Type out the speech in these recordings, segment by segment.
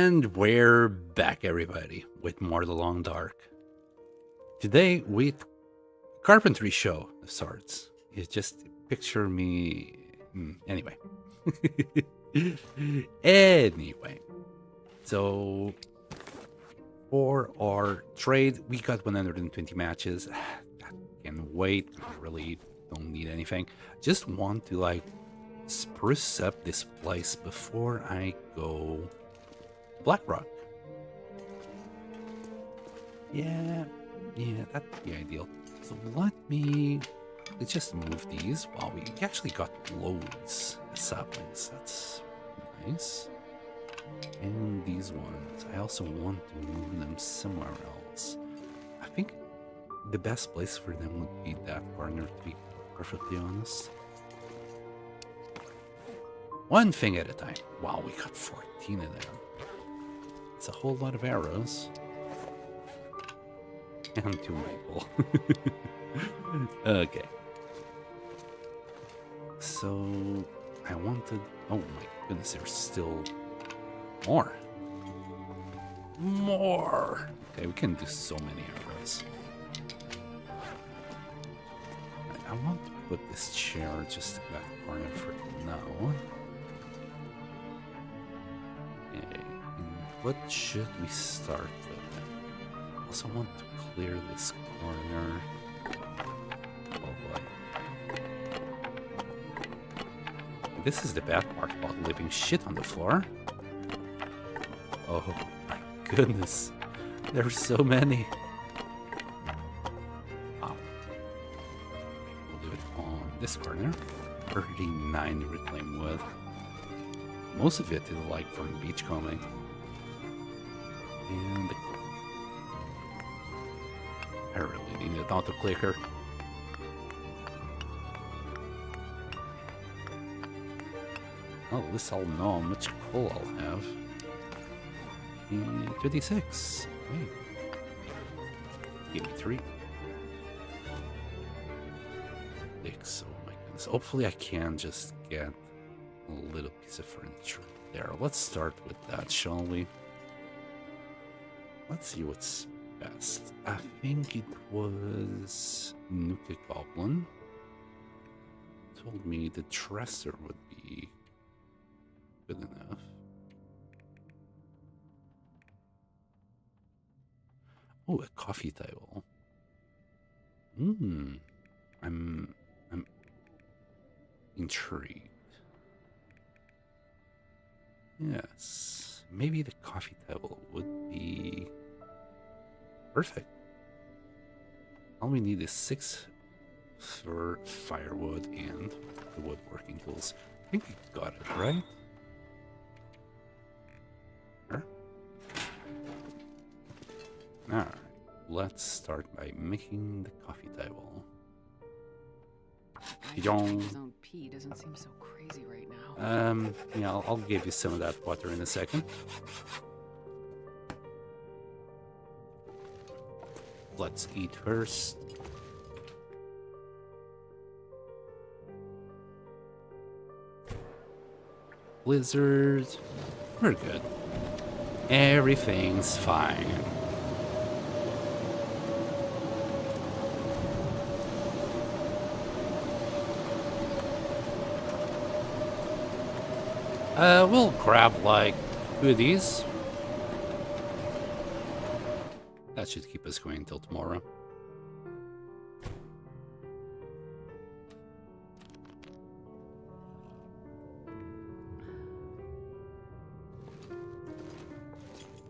And we're back, everybody, with more The Long Dark. Today, with carpentry show of sorts. You just picture me... Anyway. Anyway. So, for our trade, we got 120 matches. That can wait. I really don't need anything. Just want to, like, spruce up this place before I go Blackrock. Yeah, that's the ideal. So let's just move these. Wow, we actually got loads of saplings. That's nice. And these ones, I also want to move them somewhere else. I think the best place for them would be that corner, to be perfectly honest. One thing at a time. Wow, we got 14 of them. It's a whole lot of arrows. And 2 maple. Okay. So, I wanted... Oh my goodness, there's still more. More! Okay, we can do so many arrows. I want to put this chair just in that corner for now. Okay, and what should we start with? I also want to clear this corner. Oh boy. This is the bad part about leaving shit on the floor. Oh my goodness. There's so many. Wow. We'll do it on this corner. 39 reclaimed wood. Most of it is like from beachcombing. And I really need an auto clicker. Oh, at least I'll know how much coal I'll have. And 56. Okay. Give me 3. 6. Oh my goodness. Hopefully I can just get a little piece of furniture there. Let's start with that, shall we? Let's see what's best. I think it was Nuka Goblin told me the dresser would be good enough. Oh, a coffee table. I'm intrigued. Yes, maybe the coffee table would be perfect. All we need is 6 for firewood and the woodworking tools. I think we got it, right? Sure. Alright, let's start by making the coffee table. His own pee doesn't seem so crazy right now. Yeah, I'll give you some of that water in a second. Let's eat first. Blizzard. We're good. Everything's fine. We'll grab like 2 of these. That should keep us going until tomorrow.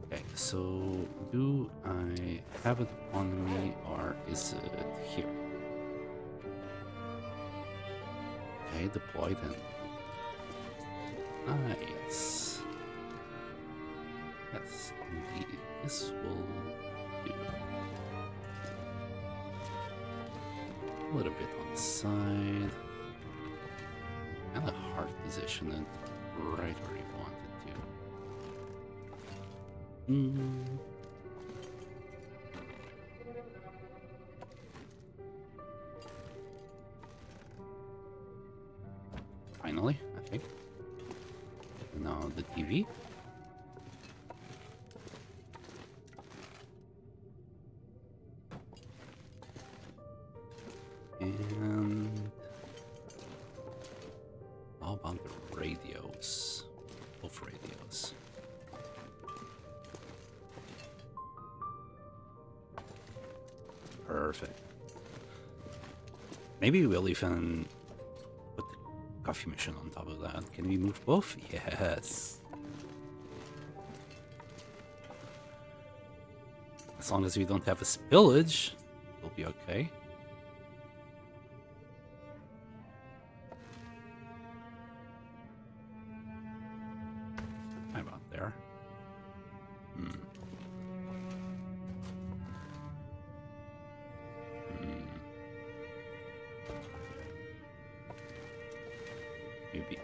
Okay, so do I have it on me or is it here? Okay, deploy then. Nice. Yes, indeed. This will do. A little bit on the side. Kind of hard position it right where you want it to. Finally, I think. Now the TV. And how about the radios? Both radios. Perfect. Maybe we'll even put the coffee machine on top of that. Can we move both? Yes. As long as we don't have a spillage, we'll be okay. How about there?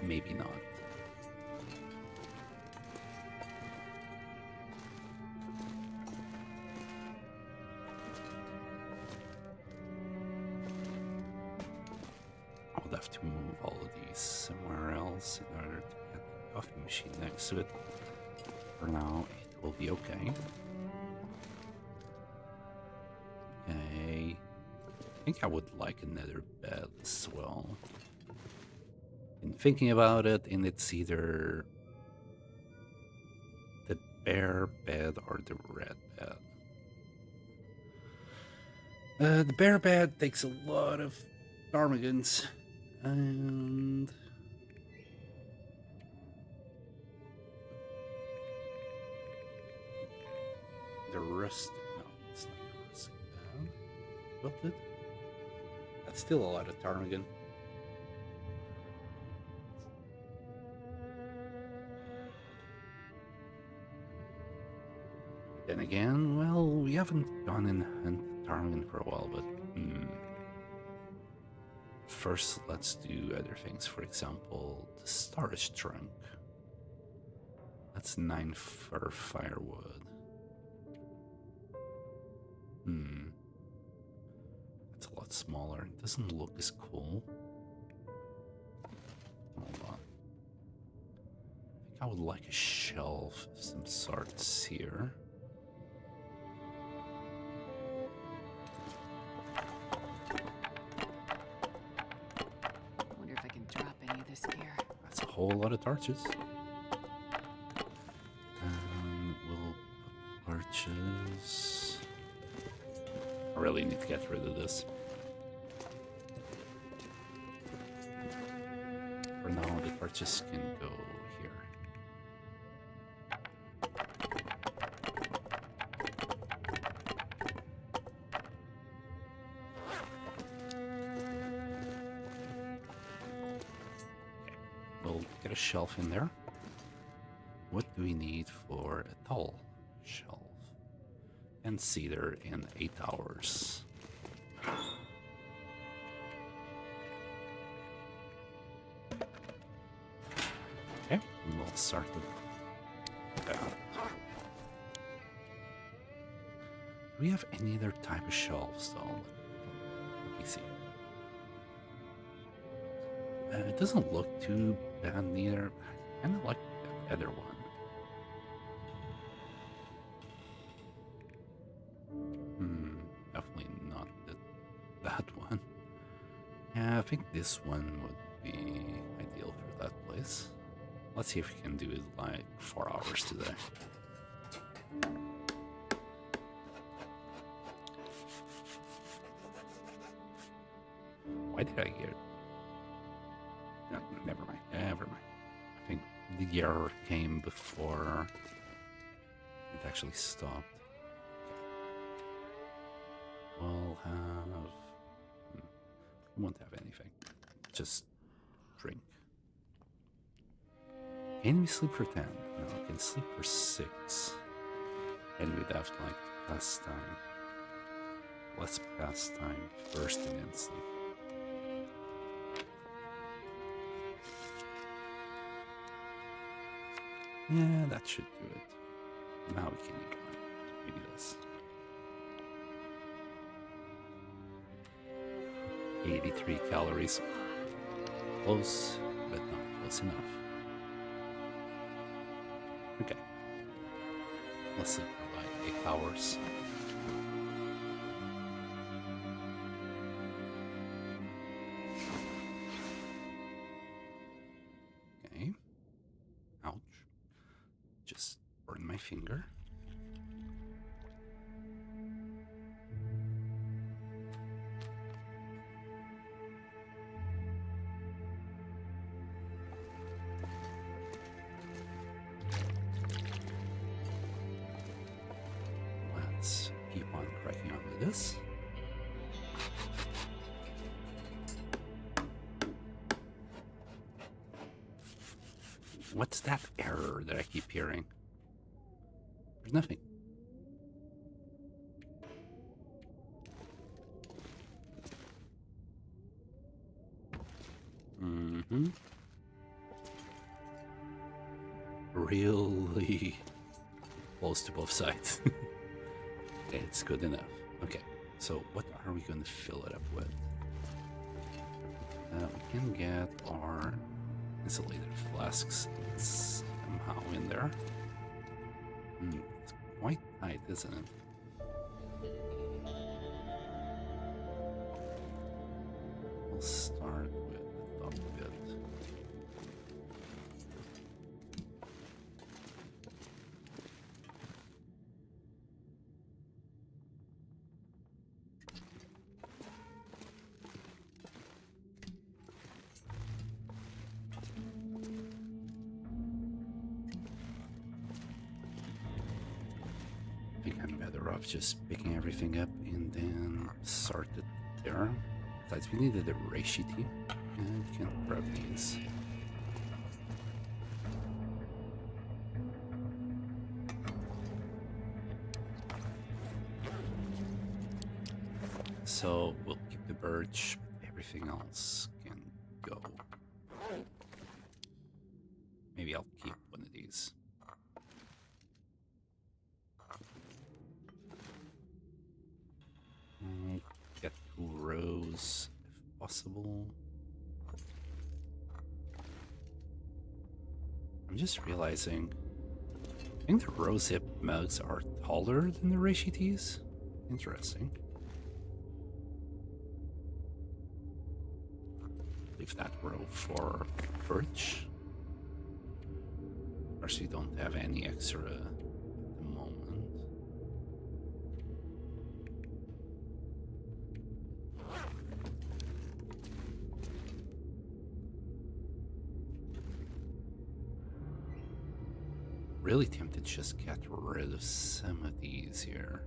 Maybe not. I would have to move all of these somewhere else in order to get the coffee machine next to it. For now, it will be okay. Okay. I think I would like another bed as well. Been thinking about it, and it's either the bear bed or the red bed. The bear bed takes a lot of ptarmigans, and the rustic. No, it's not the rustic bed. What did? That's still a lot of ptarmigan. Then again, well, we haven't gone and hunted ptarmigan for a while, but first let's do other things. For example, the storage trunk. That's 9 for firewood. That's a lot smaller. It doesn't look as cool. Hold on. I think I would like a shelf of some sorts here. That's a whole lot of torches. And we'll put torches. I really need to get rid of this. For now, the torches can go here. We'll get a shelf in there. What do we need for a tall shelf? And cedar in 8 hours. Okay, we'll start with that. Do we have any other type of shelves though? Let me see. It doesn't look too bad neither. I kind of like that other one. Definitely not that one. Yeah, I think this one would be ideal for that place. Let's see if we can do it like 4 hours today. Why did I get... No, never mind. Never mind. I think the error came before it actually stopped. We'll have... We won't have anything. Just drink. Can we sleep for 10? No, we can sleep for 6. And we'd have to, like, pass time. Let's pass time first and then sleep. Yeah, that should do it. Now we can eat one. Maybe this. 83 calories. Close, but not close enough. Okay. Let's sleep for like 8 hours. just burn my finger. Let's keep on cracking on with this. What's that error that I keep hearing? There's nothing. Really close to both sides. It's good enough. Okay, so what are we going to fill it up with? We can get our insulated flasks somehow in there. It's quite tight, isn't it? We'll start with the top bit. I think I'm better off just picking everything up and then sort it there. Besides, we needed a ratio team, and we can grab these. So we'll keep the birch, everything else can go. Maybe I'll keep one of these. Get 2 rows if possible. I'm just realizing, I think the rosehip mugs are taller than the reishi teas. Interesting. Leave that row for birch. Of course, we don't have any extra at the moment. Really tempted to just get rid of some of these here.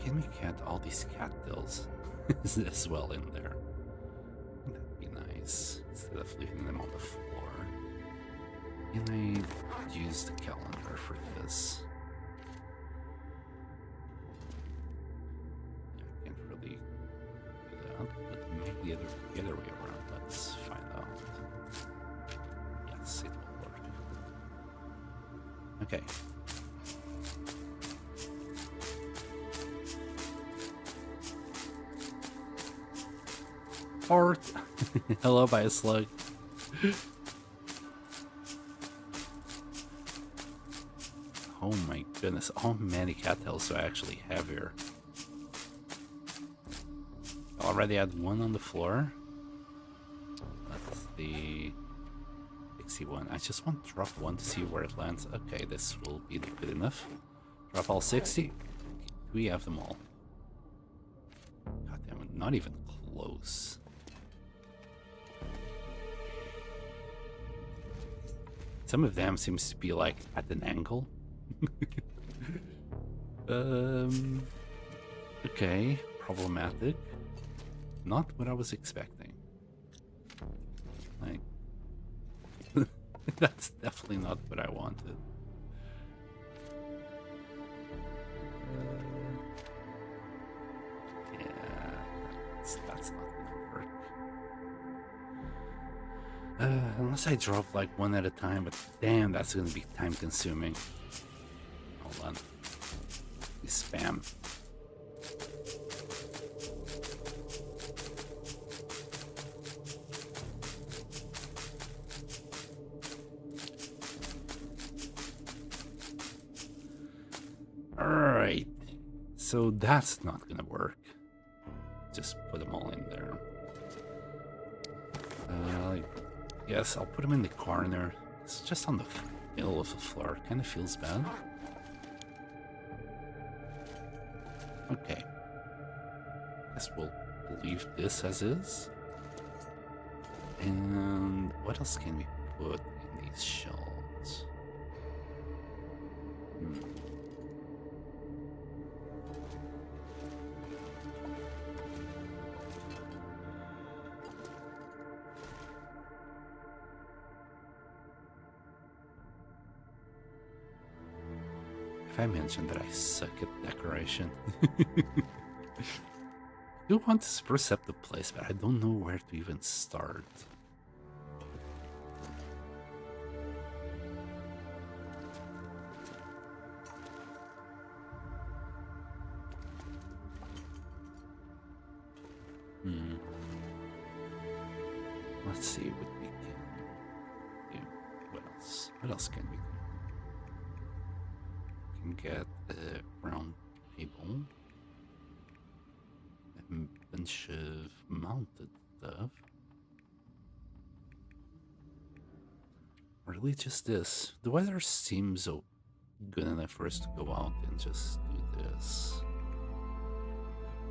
Can we get all these cattails as well in there? That'd be nice, instead of leaving them on the floor. Can I use the calendar for this? I can't really do that, but maybe the other way around. Let's find out. Yes, it will work. Okay. Art. Hello, by a slug. Oh my goodness, how many cattails do I actually have here? Already had one on the floor. That's the 61. I just want to drop one to see where it lands. Okay, this will be good enough. Drop all 60. We have them all. God damn it, not even close. Some of them seems to be like at an angle. Okay, problematic. Not what I was expecting. Like, that's definitely not what I wanted. Yeah, that's not gonna work. Unless I drop like one at a time, but damn, that's gonna be time consuming. Hold on. Spam. Alright. So that's not gonna work. just put them all in there. Yes, I'll put them in the corner. It's just on the middle of the floor. Kind of feels bad. Okay. Guess we'll leave this as is. And what else can we put in these shelves? If I mentioned that I suck at decoration. I do want to spruce up the place, but I don't know where to even start. Let's see what we can do. What else? What else can we do? We can get a round table. A bunch of mounted stuff. Really just this. The weather seems so good enough for us to go out and just do this.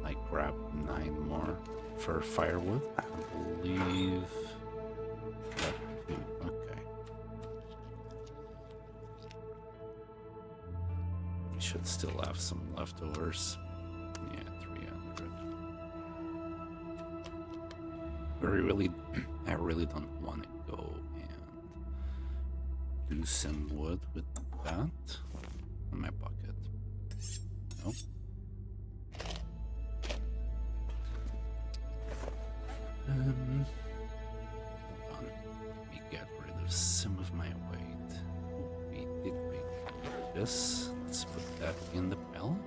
Like grab 9 more for firewood. I believe that too. Okay. We should still have some leftovers. Yeah, 300. I really don't want to go and do some wood with that in my bucket. Nope. Hold on. Let me get rid of some of my weight. We did make this. Let's put that in the pile.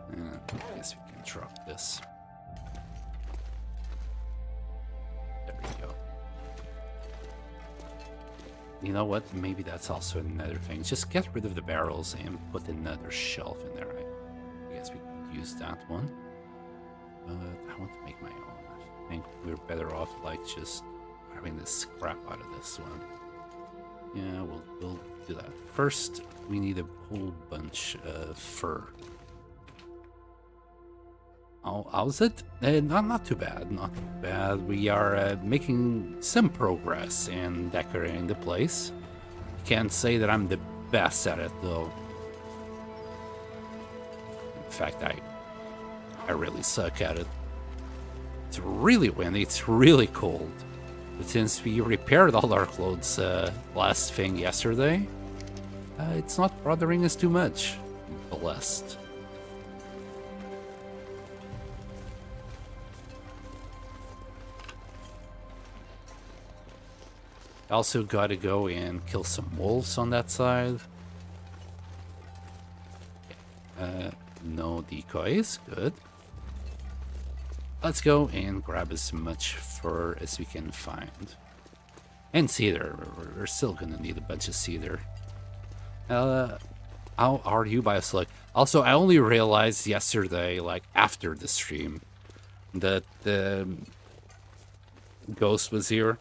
And I guess we can drop this. There we go. You know what? Maybe that's also another thing. Just get rid of the barrels and put another shelf in there. I guess we could use that one. But I want to make my own. I think we're better off like just grabbing the scrap out of this one. Yeah, we'll do that. First, we need a whole bunch of fur. How's it? Not too bad, not too bad. We are making some progress in decorating the place. Can't say that I'm the best at it, though. In fact, I really suck at it. It's really windy, it's really cold. But since we repaired all our clothes last thing yesterday, it's not bothering us too much. Blessed. Also gotta go and kill some wolves on that side. No decoys, good. Let's go and grab as much fur as we can find. And cedar, we're still gonna need a bunch of cedar. How are you, Bioslug? Also, I only realized yesterday, like after the stream, that the Ghost was here.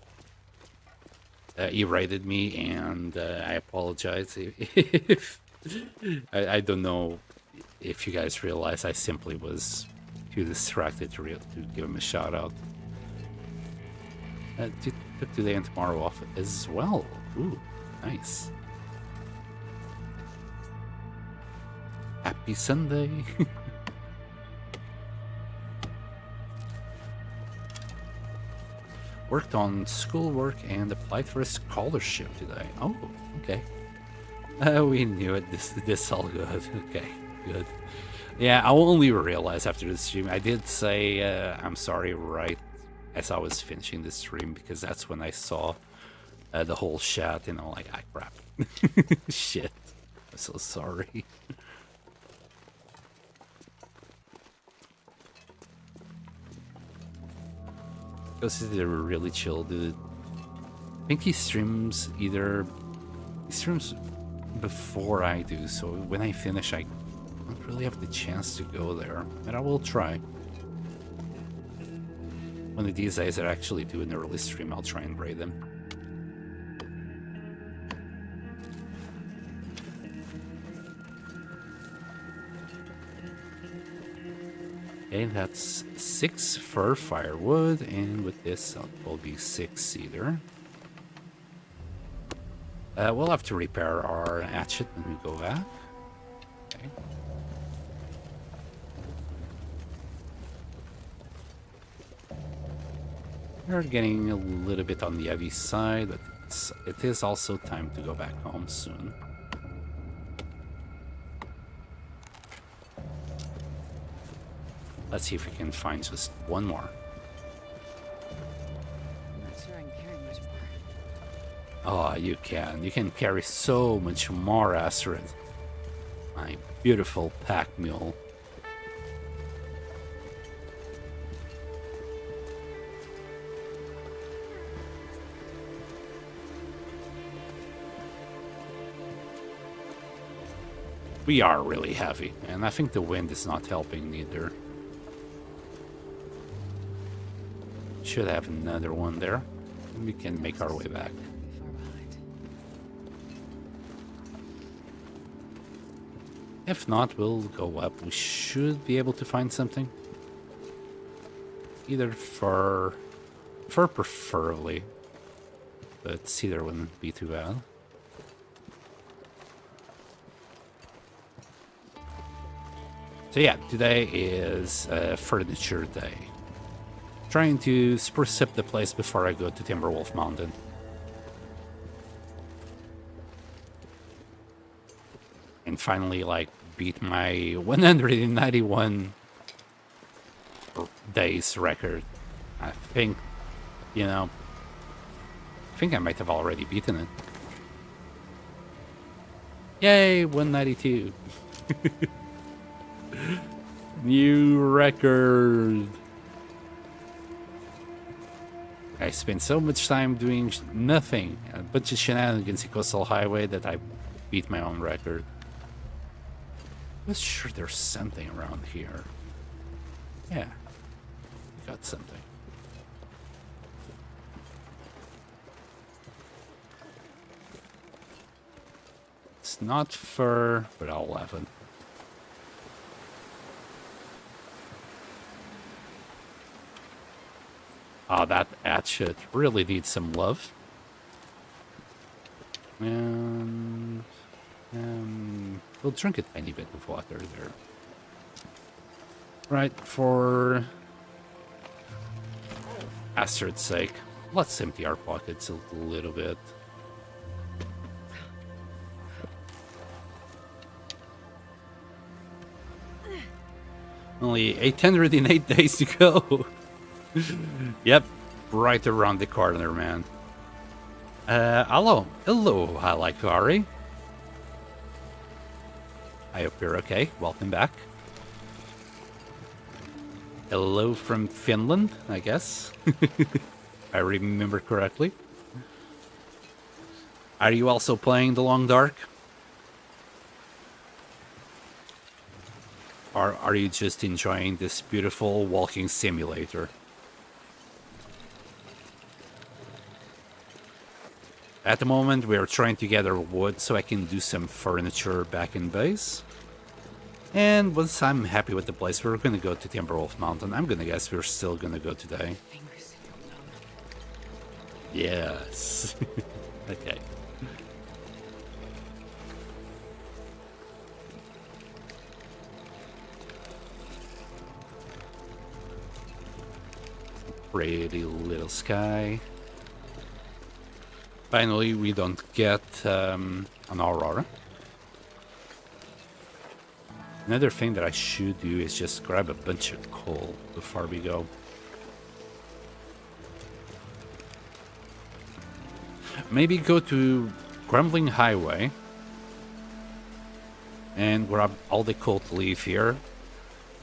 He raided me, and I apologize if I don't know if you guys realize I simply was too distracted to give him a shout out. Took today and tomorrow off as well. Ooh, nice. Happy Sunday. Worked on schoolwork and applied for a scholarship today. Oh, okay. We knew it. This all good. Okay, good. Yeah, I only realized after the stream. I did say I'm sorry right as I was finishing the stream because that's when I saw the whole chat and I'm like, ah, crap. Shit. I'm so sorry. Because he's really chill, dude. I think he streams before I do, so when I finish, I don't really have the chance to go there, but I will try. One of these days I actually do an early stream, I'll try and raid them. Okay, that's 6 fir firewood, and with this, it will be 6 cedar. We'll have to repair our hatchet when we go back. Okay. We're getting a little bit on the heavy side, but it is also time to go back home soon. Let's see if we can find just one more. I'm not sure I can carry much more. Oh, you can. You can carry so much more, Astrid. My beautiful pack mule. We are really heavy, and I think the wind is not helping neither. Should have another one there. We can make our way back. Far behind. If not, we'll go up. We should be able to find something. Either fur preferably, but cedar wouldn't be too bad. So yeah, today is furniture day. Trying to spruce up the place before I go to Timberwolf Mountain. And finally, like, beat my 191 days record. I think, you know, I think I might have already beaten it. Yay, 192. New record. I spent so much time doing nothing, a bunch of shenanigans in Coastal Highway that I beat my own record. I'm sure there's something around here. Yeah, got something. It's not fur, but I'll have it. Oh, that hatchet really needs some love. And we'll drink a tiny bit of water there. Right, for Astrid's sake, let's empty our pockets a little bit. Only 808 days to go. Yep, right around the corner, man. Hello, Halakari. I hope you're okay. Welcome back. Hello from Finland, I guess. If I remember correctly. Are you also playing The Long Dark? Or are you just enjoying this beautiful walking simulator? At the moment, we are trying to gather wood so I can do some furniture back in base. And once I'm happy with the place, we're going to go to Timberwolf Mountain. I'm going to guess we're still going to go today. Fingers feel numb. Yes. Okay. Pretty little sky. Finally, we don't get an aurora. Another thing that I should do is just grab a bunch of coal before we go. Maybe go to Grumbling Highway and grab all the coal to leave here.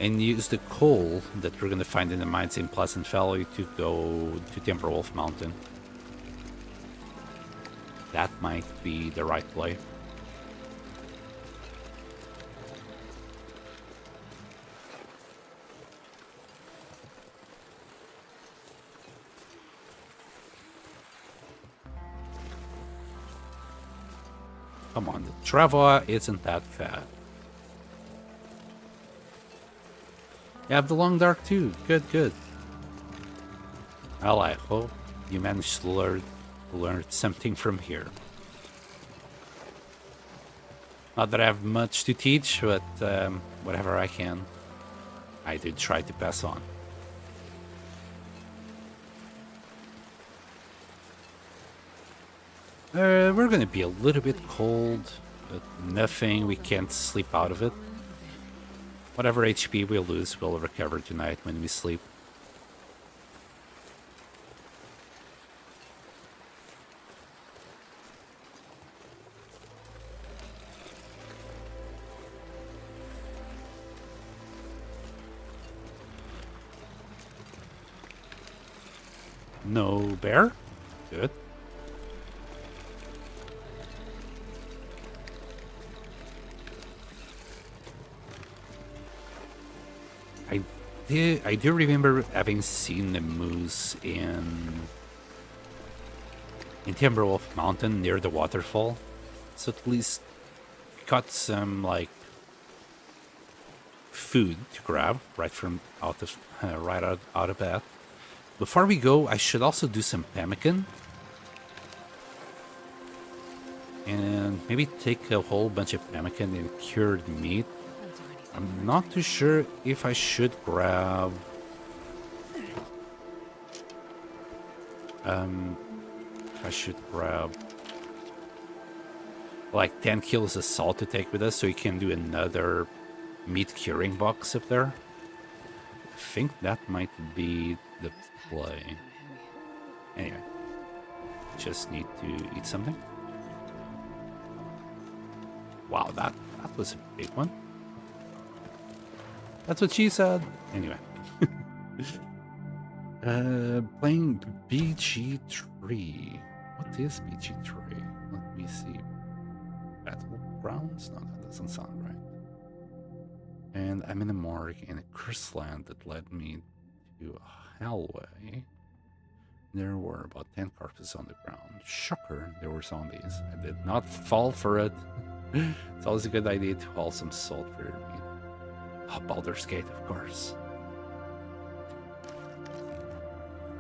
and use the coal that we're gonna find in the mines in Pleasant Valley to go to Timberwolf Mountain. That might be the right play. Come on, the Trevor isn't that fat. You have the long dark too. Good, good. Well, I hope you managed to learn something from here. Not that I have much to teach, but whatever I can, I do try to pass on. We're gonna be a little bit cold, but nothing, we can't sleep out of it. Whatever HP we lose, we'll recover tonight when we sleep. No bear? Good. I do remember having seen the moose in Timberwolf Mountain near the waterfall. So at least got some like food to grab right out of bed. Before we go, I should also do some pemmican. And maybe take a whole bunch of pemmican and cured meat. I'm not too sure if I should grab... like 10 kilos of salt to take with us so we can do another meat curing box up there. I think that might be the play. Anyway, just need to eat something. Wow, that was a big one. That's what she said. Anyway. Playing BG3. What is BG3? Let me see. Battlegrounds? No, that doesn't sound right. And I'm in a morgue in a cursed land that led me to a hellway. There were about 10 corpses on the ground. Shocker, there were zombies. I did not fall for it. It's always a good idea to haul some salt for your meat. Oh, Baldur's Gate, of course.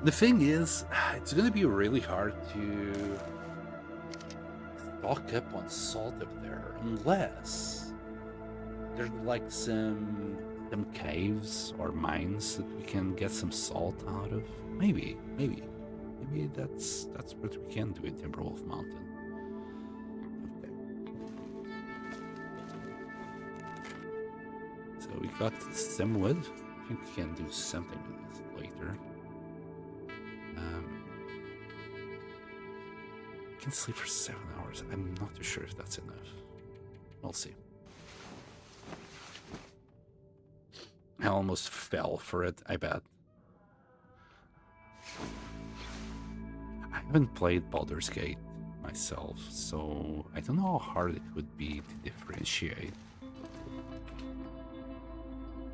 The thing is, it's going to be really hard to stock up on salt up there unless there's like some caves or mines that we can get some salt out of. Maybe that's what we can do in Timberwolf Mountain. So we got some wood. I think we can do something with this later. I can sleep for 7 hours. I'm not too sure if that's enough. We'll see. I almost fell for it, I bet. I haven't played Baldur's Gate myself, so I don't know how hard it would be to differentiate.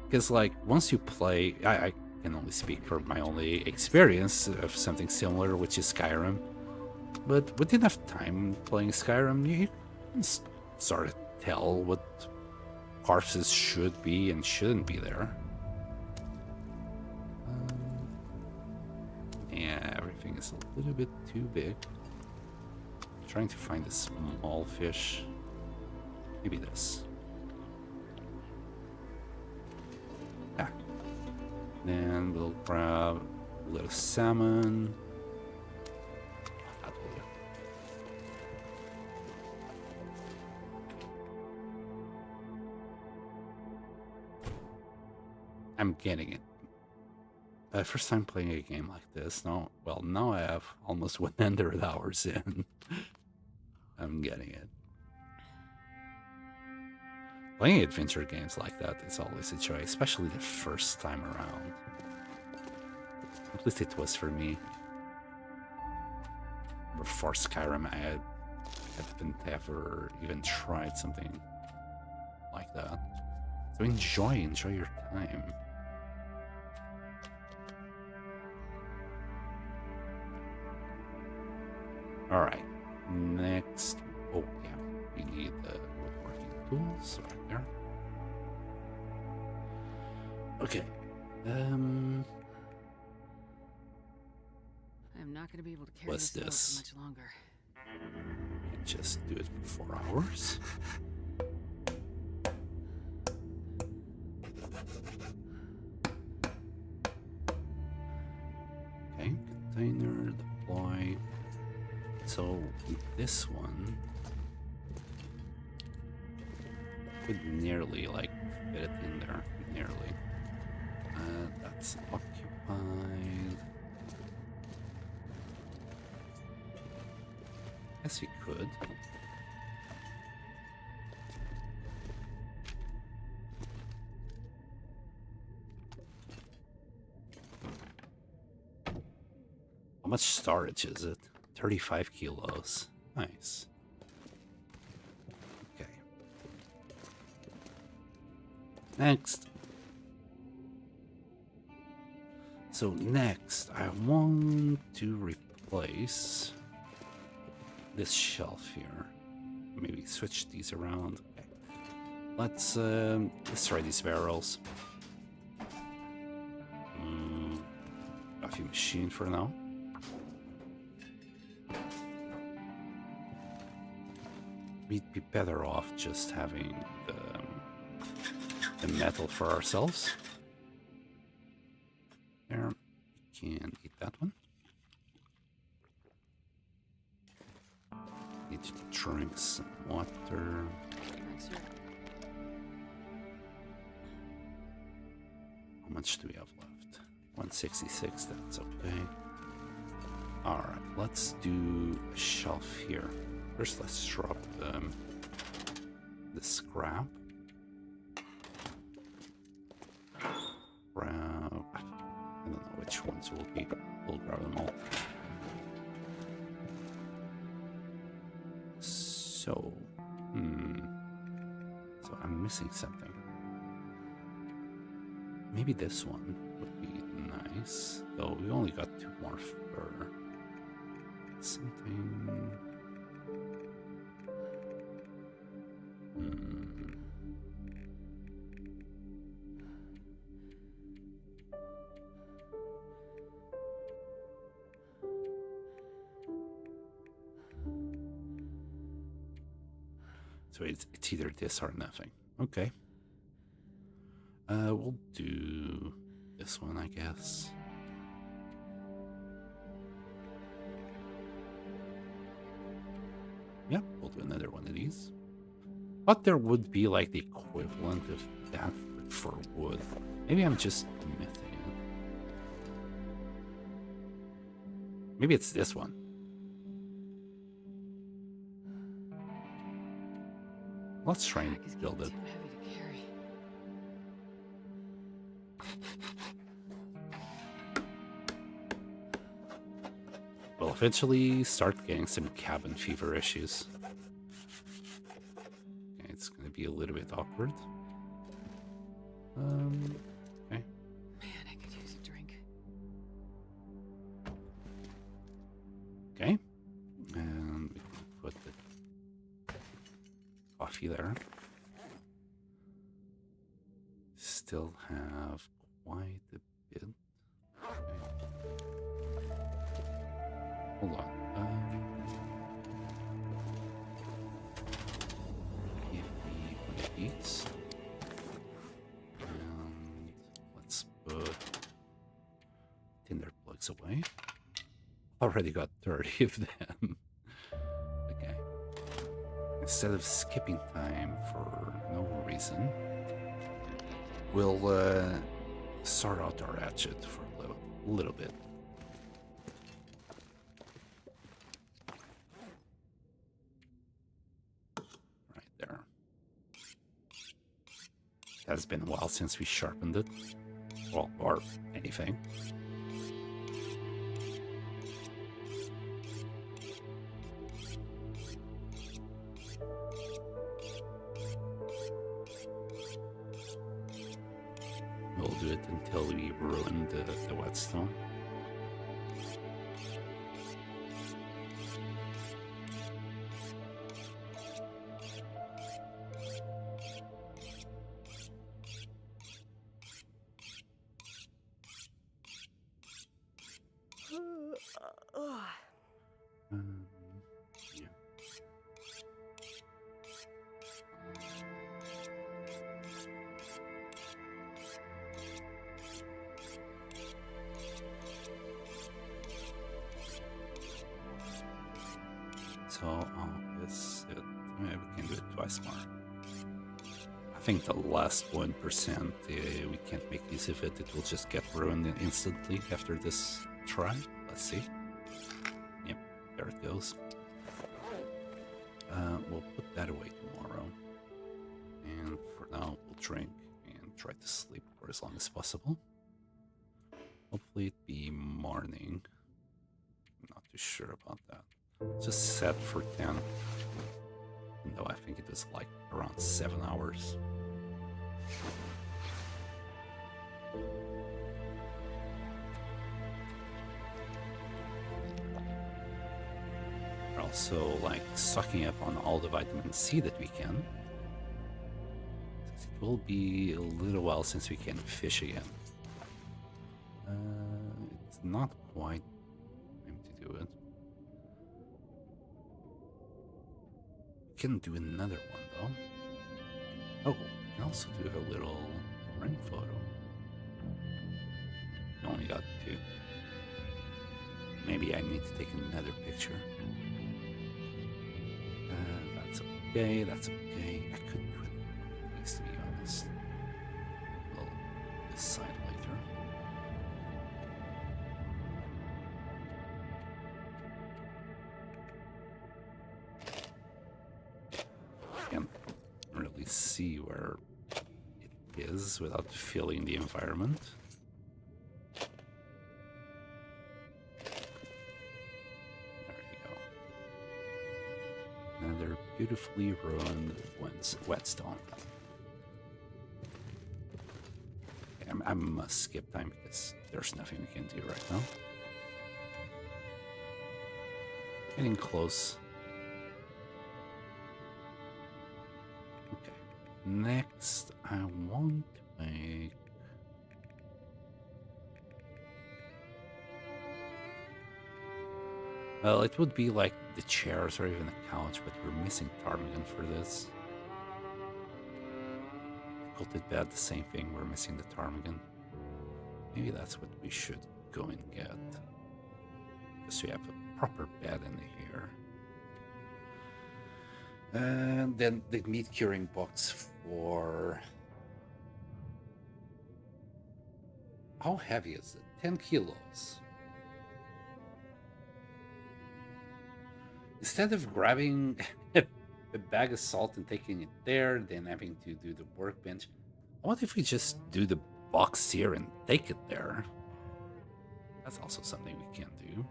Because, like, once you play... I can only speak for my only experience of something similar, which is Skyrim. But with enough time playing Skyrim, you can sort of tell what corpses should be and shouldn't be there. Yeah, everything is a little bit too big. I'm trying to find a small fish. Maybe this. Ah. Then we'll grab a little salmon. That will do. I'm getting it. First time playing a game like this. Now I have almost 100 hours in. I'm getting it. Playing adventure games like that is always a joy, especially the first time around. At least it was for me. Before Skyrim, I haven't ever even tried something like that. So enjoy your time. All right, next. Oh yeah, we need the woodworking tools right there. Okay. I'm not going to be able to carry What's this load this? for much longer. Just do it for 4 hours. Okay, container, deploy. So this one could nearly like fit it in there, nearly. That's occupied. Guess we could. How much storage is it? 35 kilos. Nice. Okay. Next. So next, I want to replace this shelf here. Maybe switch these around. Okay. Let's try these barrels. Coffee machine for now. We'd be better off just having the metal for ourselves. There, we can eat that one. Need to drink some water. Right, sir. How much do we have left? 166, that's okay. Alright, let's do a shelf here. First, let's drop the scrap. Grab, I don't know which ones will be. We'll grab them all. So, so I'm missing something. Maybe this one would be nice, though we only got 2 more fur. Something. So it's either this or nothing. Okay. We'll do this one, I guess. Yeah, we'll do another one of these. But there would be like the equivalent of that for wood. Maybe I'm just missing it. Maybe it's this one. Let's try and build it. Too heavy to carry. We'll eventually start getting some cabin fever issues. Okay, it's gonna be a little bit awkward. Okay. Man, I could use a drink. Okay. And we can put the coffee there. Still have quite a bit. Okay. Hold on. Give me one of these. And let's put tinder plugs away. Already got 30 of them. Okay. Instead of skipping time for no reason, we'll sort out our hatchet for a little bit. Right there. has been a while since we sharpened it. Well, or anything. We'll do it until we ruin the whetstone. Yeah. So, this it. Maybe we can do it twice more. I think the last 1%, we can't make use of it. It will just get ruined instantly after this try. Let's see. Yep, there it goes. We'll put that away tomorrow. And for now, we'll drink and try to sleep for as long as possible. Hopefully it be morning. I'm not too sure about that. Just set for 10. Even though I think it was like around 7 hours. We're also like sucking up on all the vitamin C that we can. Since it will be a little while since we can fish again. It's not quite time to do it. We can do another one though. Oh, we can also do a little friend photo. We only got 2. Maybe I need to take another picture. That's okay, that's okay. I could do it, at least, to be honest. We'll decide later. Can't really see where it is without feeling the environment. Another beautifully ruined whetstone. Okay, I must skip time because there's nothing we can do right now. Getting close. Okay. Next, I want to make... Well, it would be like the chairs or even a couch, but we're missing ptarmigan for this. Quilted bed, the same thing, we're missing the ptarmigan. Maybe that's what we should go and get. Just so we have a proper bed in here. And then the meat curing box for... How heavy is it? 10 kilos. Instead of grabbing a bag of salt and taking it there, then having to do the workbench, what if we just do the box here and take it there? That's also something we can do.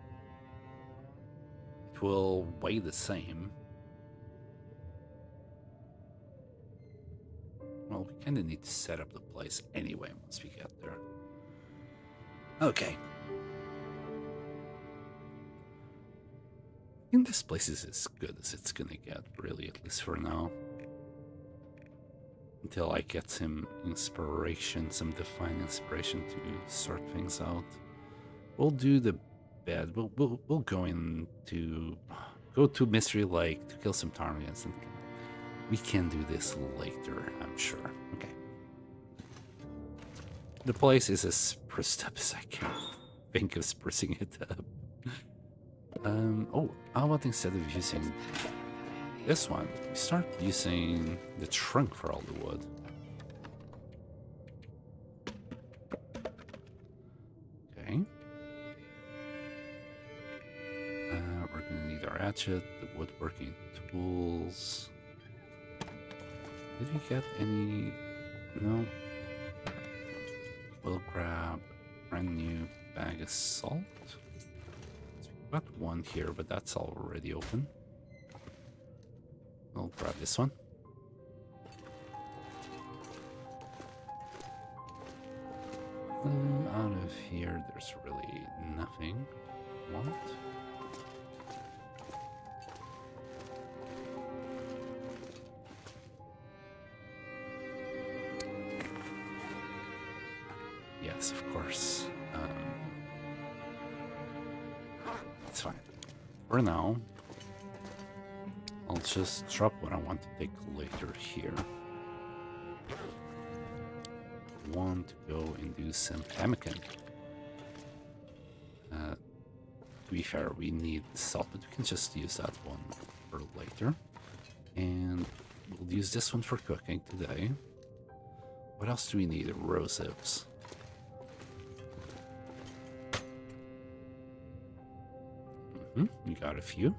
It will weigh the same. Well, we kind of need to set up the place anyway once we get there. Okay. I think this place is as good as it's gonna get, really, at least for now. Until I get some inspiration, some divine inspiration to sort things out. We'll do the bed. We'll go to Mystery Lake to kill some ptarmigans, and we can do this later, I'm sure. Okay. The place is as spruced up as I can think of sprucing it up. Oh, how about instead of using this one, we start using the trunk for all the wood. Okay. We're gonna need our hatchet, the woodworking tools. Did we get any? No. We'll grab a brand new bag of salt. So we've got one here, but that's already open. We'll grab this one. Out of here, there's really nothing. What? Yes, of course. It's fine. For now, I'll just drop what I want to take later here. I want to go and do some pemmican. To be fair, we need salt, but we can just use that one for later. And we'll use this one for cooking today. What else do we need? Rose hips. We got a few.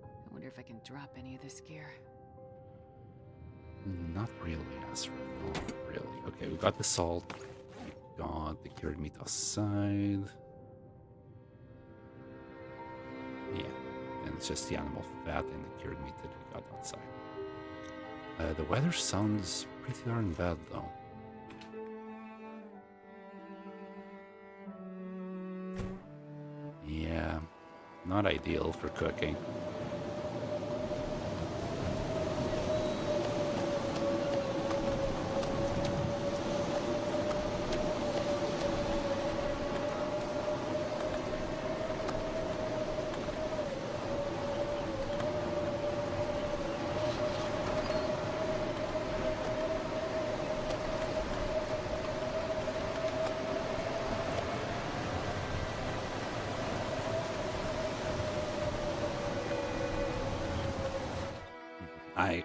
I wonder if I can drop any of this gear. Not really, Ezra. Not really. Okay, we got the salt. We got the cured meat outside. Yeah, and it's just the animal fat and the cured meat that we got outside. The weather sounds pretty darn bad, though. Yeah, not ideal for cooking.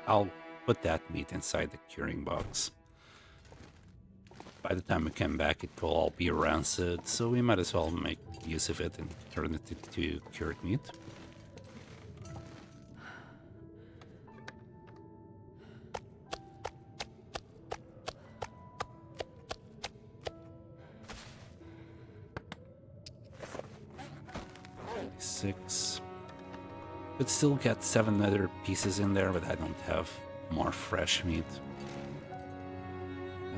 I'll put that meat inside the curing box. By the time we come back, it will all be rancid, so we might as well make use of it and turn it into cured meat. Six. Could still get 7 other pieces in there, but I don't have more fresh meat.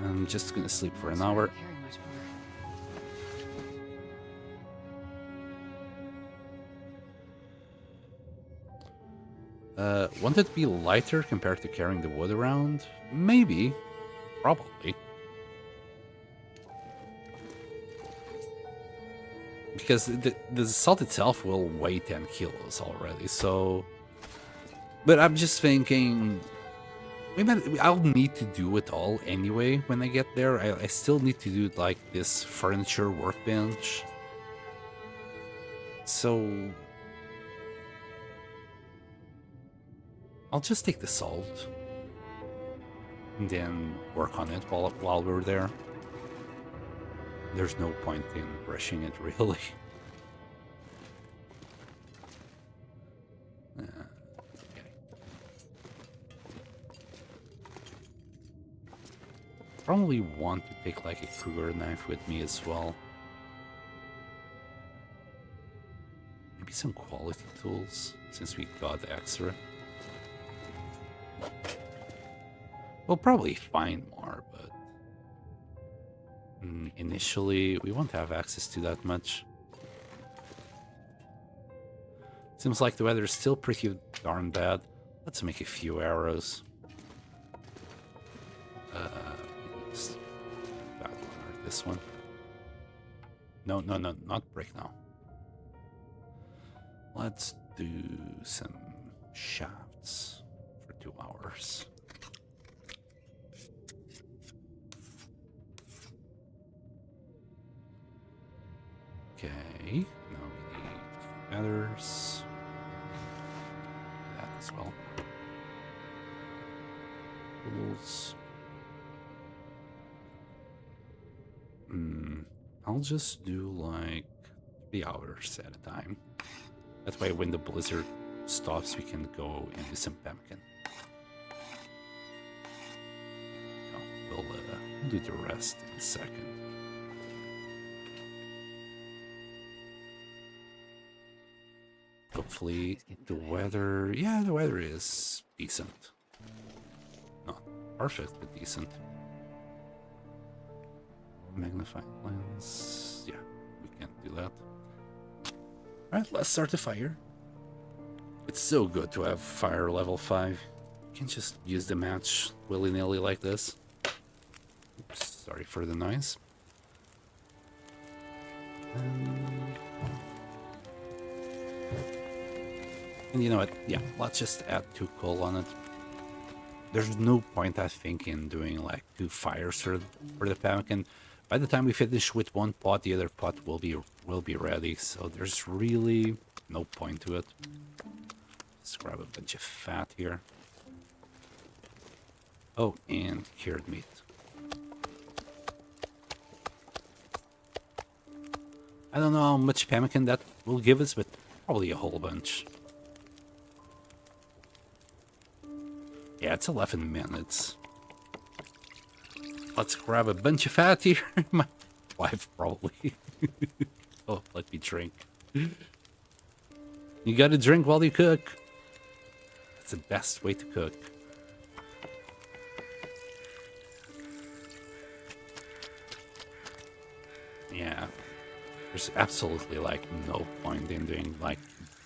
I'm just gonna sleep for an hour. Carry much more. Want it to be lighter compared to carrying the wood around? Maybe. Probably. Because the salt itself will weigh 10 kilos already, so... But I'm just thinking... Maybe I'll need to do it all anyway when I get there. I still need to do, like, this furniture workbench. So... I'll just take the salt. And then work on it while we're there. There's no point in rushing it, really. Okay. Probably want to take like a Kruger knife with me as well. Maybe some quality tools, since we got extra. We'll probably find more, but... initially, we won't have access to that much. Seems like the weather is still pretty darn bad. Let's make a few arrows. That one or this one. No, not break now. Let's do some shafts for 2 hours. Okay, now we need feathers. That as well. Tools. I'll just do like 3 hours at a time. That way when the blizzard stops, we can go and do some pemmican. So we'll do the rest in a second. Hopefully the weather, yeah, the weather is decent. Not perfect, but decent. Magnifying lens, yeah, we can't do that. Alright, let's start the fire. It's so good to have fire level 5. You can just use the match willy-nilly like this. Oops, sorry for the noise. And you know what? Yeah, let's just add 2 coal on it. There's no point, I think, in doing like 2 fires for the pumpkin. By the time we finish with 1 pot, the other pot will be ready. So there's really no point to it. Let's grab a bunch of fat here. Oh, and cured meat. I don't know how much pemmican that will give us, but probably a whole bunch. Yeah, it's 11 minutes. Let's grab a bunch of fat here. My wife probably. Oh, let me drink. You gotta drink while you cook. It's the best way to cook. Yeah. There's absolutely like no point in doing like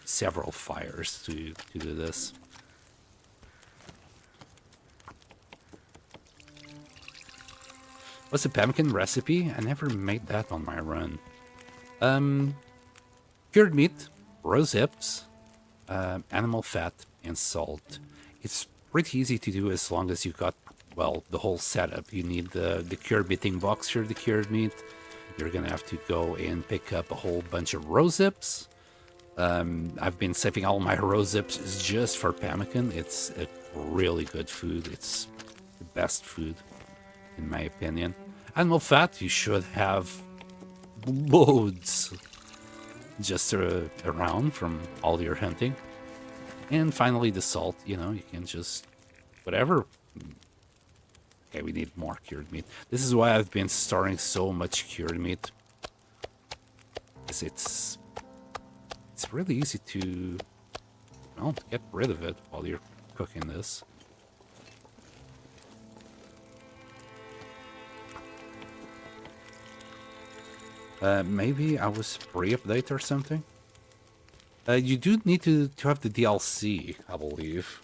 several fires to do this. What's the pumpkin recipe? I never made that on my run. Cured meat, rose hips, animal fat, and salt. It's pretty easy to do as long as you got, well, the whole setup. You need the cured meat box for the cured meat. You're gonna have to go and pick up a whole bunch of rose hips. I've been saving all my rose hips just for pemmican. It's a really good food. It's the best food, in my opinion. Animal fat, you should have loads just around from all your hunting. And finally the salt, you know, you can just, whatever. Okay, we need more cured meat. This is why I've been storing so much cured meat. Because it's really easy to, well, get rid of it while you're cooking this. Maybe I was pre-update or something. You do need to have the DLC, I believe.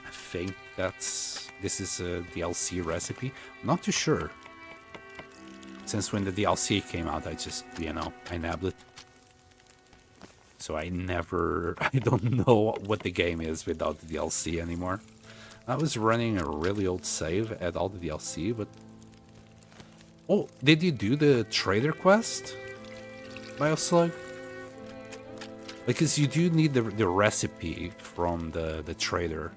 I think this is a DLC recipe. I'm not too sure. Since when the DLC came out, I just, you know, I nabbed it. So I don't know what the game is without the DLC anymore. I was running a really old save at all the DLC, but... Oh, did you do the trader quest, Bioslug? Because you do need the recipe from the trader.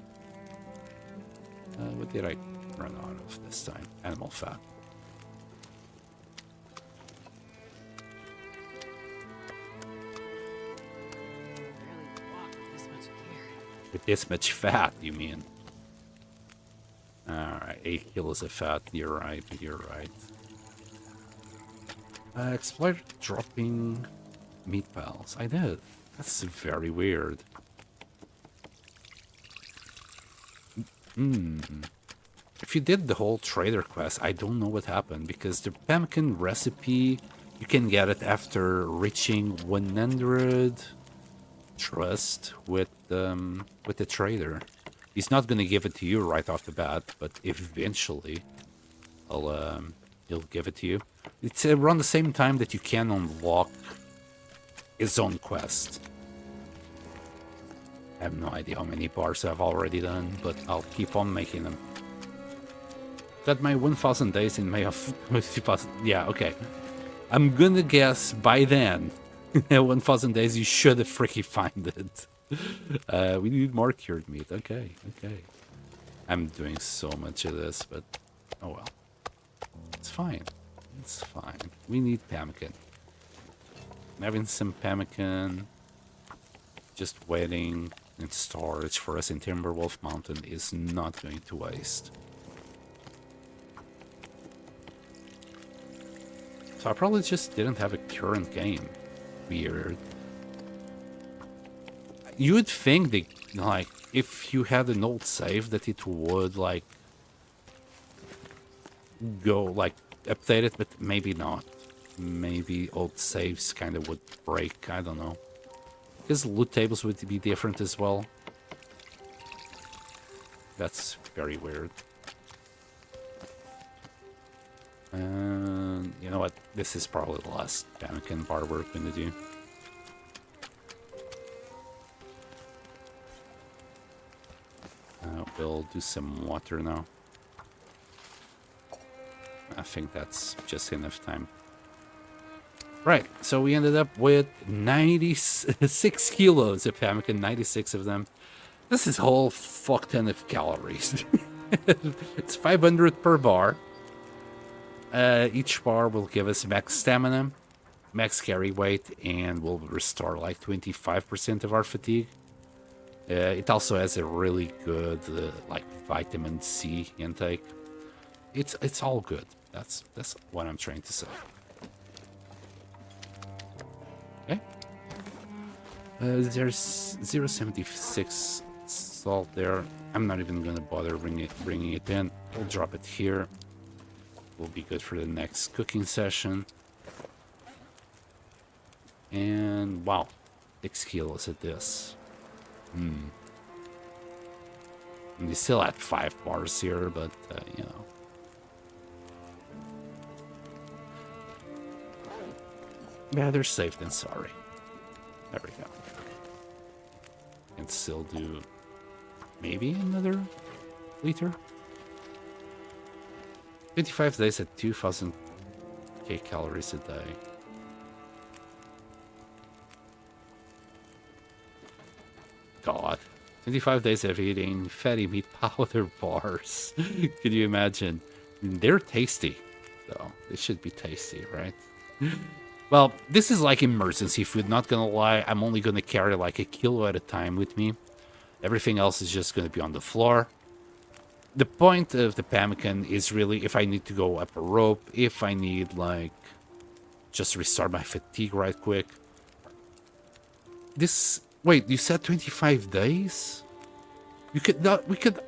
What did I run out of this time? Animal fat. With this much fat, you mean? Alright, 8 kilos of fat. You're right, you're right. Explore dropping meat piles. I did. That's very weird. If you did the whole trader quest, I don't know what happened, because the pumpkin recipe, you can get it after reaching 100 trust with the trader. He's not gonna give it to you right off the bat, but eventually he'll give it to you. It's around the same time that you can unlock his own quest. I have no idea how many bars I've already done, but I'll keep on making them. Got my 1000 days in May of 2000. Yeah, okay. I'm gonna guess by then, 1000 days, you should have freaking find it. We need more cured meat. Okay, okay. I'm doing so much of this, but oh well. It's fine. It's fine. We need pemmican. Having some pemmican, just waiting in storage for us in Timberwolf Mountain is not going to waste. So I probably just didn't have a current game. Weird. You would think that, like, if you had an old save, that it would, like, go, like, update it, but maybe not. Maybe old saves kind of would break, I don't know. Because loot tables would be different as well. That's very weird. You know what? This is probably the last Panican bar we're gonna do. We'll do some water now. I think that's just enough time. Right, so we ended up with 96 kilos of pemmican, 96 of them. This is a whole fuck ton of calories. It's 500 per bar. Each bar will give us max stamina, max carry weight, and will restore like 25% of our fatigue. It also has a really good like vitamin C intake. It's all good. That's what I'm trying to say. Okay. There's 0.76 salt there. I'm not even gonna bother bringing it in. We'll drop it here. Will be good for the next cooking session. And wow, 6 kilos at this. And we still had 5 bars here, but you know. Better safe than sorry. There we go. And still do maybe another liter. 25 days at 2,000 calories a day. God. 25 days of eating fatty meat powder bars. Could you imagine? They're tasty, though. They should be tasty, right? Well, this is like emergency food, not gonna lie. I'm only gonna carry like a kilo at a time with me. Everything else is just gonna be on the floor. The point of the pemmican is really if I need to go up a rope, if I need, like, just restart my fatigue right quick. This... Wait, you said 25 days? We could...